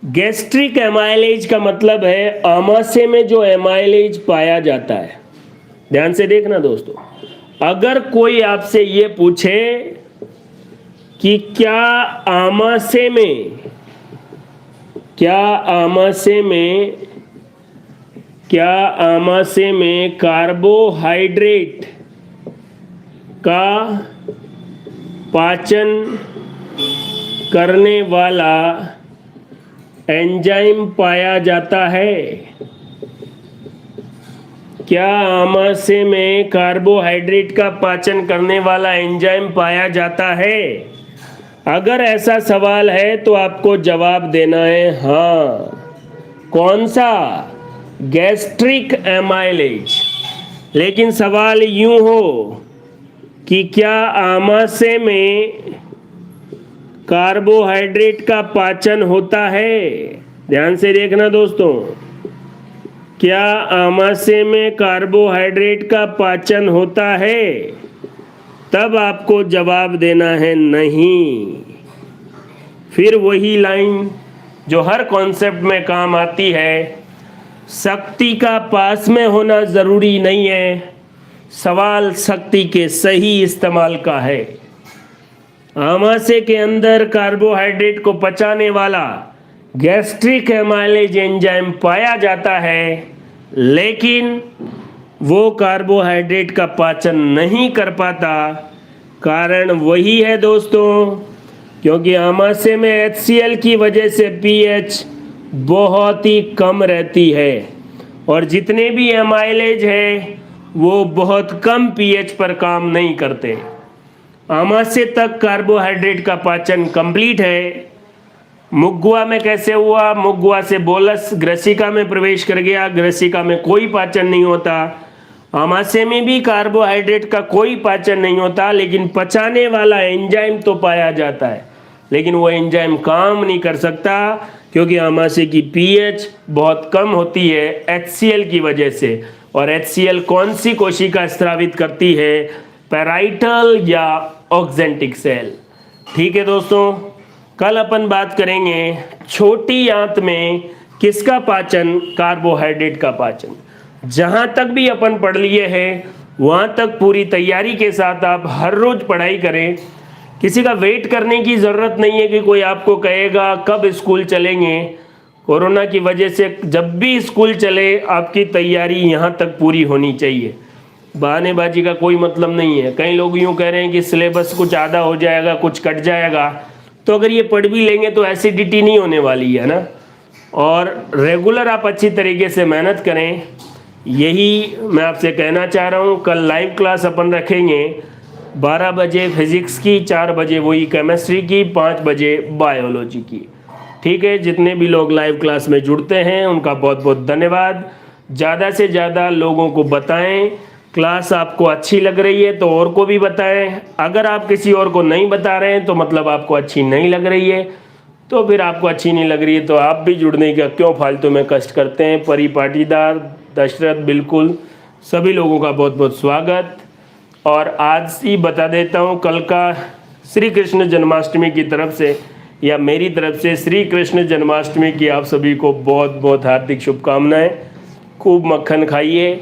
गैस्ट्रिक एमाइलेज का मतलब है आमाशय में जो एमाइलेज पाया जाता है। ध्यान से देखना दोस्तों, अगर कोई आपसे ये पूछे कि क्या आमाशय में कार्बोहाइड्रेट का पाचन करने वाला एंजाइम पाया जाता है? क्या आमाशय में कार्बोहाइड्रेट का पाचन करने वाला एंजाइम पाया जाता है? अगर ऐसा सवाल है तो आपको जवाब देना है हाँ। कौन सा? Gastric amylase. लेकिन सवाल यूं हो कि क्या आमाशय में कार्बोहाइड्रेट का पाचन होता है? ध्यान से देखना दोस्तों, क्या आमाशय में कार्बोहाइड्रेट का पाचन होता है? तब आपको जवाब देना है नहीं। फिर वही लाइन जो हर कॉन्सेप्ट में काम आती है, शक्ति का पास में होना ज़रूरी नहीं है, सवाल शक्ति के सही इस्तेमाल का है। आमाशय के अंदर कार्बोहाइड्रेट को पचाने वाला गैस्ट्रिक एमाइलेज एंजाइम पाया जाता है, लेकिन वो कार्बोहाइड्रेट का पाचन नहीं कर पाता। कारण वही है दोस्तों, क्योंकि आमाशय में HCl की वजह से pH बहुत ही कम रहती है, और जितने भी एमाइलेज है वो बहुत कम pH पर काम नहीं करते। आमाशय तक कार्बोहाइड्रेट का पाचन कंप्लीट है। मुख गुहा में कैसे हुआ? मुख गुहा से बोलस ग्रसिका में प्रवेश कर गया, ग्रसिका में कोई पाचन नहीं होता। आमाशय में भी कार्बोहाइड्रेट का कोई पाचन नहीं होता, लेकिन पचाने वाला एंजाइम तो पाया जाता है, लेकिन वो एंजाइम काम नहीं कर सकता, क्योंकि आमाशय की पीएच बहुत कम होती है HCl की वजह से। और HCl कौन सी कोशिका स्रावित करती है? पैराइटल या ऑक्जेंटिक सेल। ठीक है दोस्तों, कल अपन बात करेंगे छोटी आंत में किसका पाचन? कार्बोहाइड्रेट का पाचन। जहां तक भी अपन पढ़ लिए हैं वहां तक पूरी तैयारी के साथ आप हर रोज पढ़ाई करें। किसी का वेट करने की ज़रूरत नहीं है कि कोई आपको कहेगा कब स्कूल चलेंगे। कोरोना की वजह से जब भी स्कूल चले आपकी तैयारी यहाँ तक पूरी होनी चाहिए। बहानेबाजी का कोई मतलब नहीं है। कई लोग यूँ कह रहे हैं कि सिलेबस कुछ आधा हो जाएगा, कुछ कट जाएगा। तो अगर ये पढ़ भी लेंगे तो एसिडिटी नहीं होने वाली है ना। और रेगुलर आप अच्छी तरीके से मेहनत करें, यही मैं आपसे कहना चाह रहा हूँ। कल लाइव क्लास अपन रखेंगे 12 बजे फिजिक्स की, 4 बजे वही केमिस्ट्री की, 5 बजे बायोलॉजी की। ठीक है, जितने भी लोग लाइव क्लास में जुड़ते हैं उनका बहुत बहुत धन्यवाद। ज़्यादा से ज़्यादा लोगों को बताएं। क्लास आपको अच्छी लग रही है तो और को भी बताएं। अगर आप किसी और को नहीं बता रहे हैं तो मतलब आपको अच्छी नहीं लग रही है। तो फिर आपको अच्छी नहीं लग रही है तो आप भी जुड़ने का क्यों फालतू में कष्ट करते हैं। परिपाटीदार, दशरथ, बिल्कुल सभी लोगों का बहुत बहुत स्वागत। और आज ही बता देता हूँ, कल का श्री कृष्ण जन्माष्टमी की तरफ से या मेरी तरफ से श्री कृष्ण जन्माष्टमी की आप सभी को बहुत बहुत हार्दिक शुभकामनाएं। खूब मक्खन खाइए,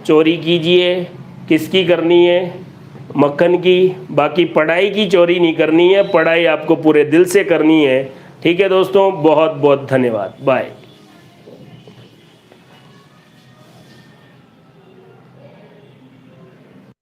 चोरी कीजिए, किसकी करनी है, मक्खन की। बाकी पढ़ाई की चोरी नहीं करनी है, पढ़ाई आपको पूरे दिल से करनी है। ठीक है दोस्तों, बहुत बहुत धन्यवाद, बाय।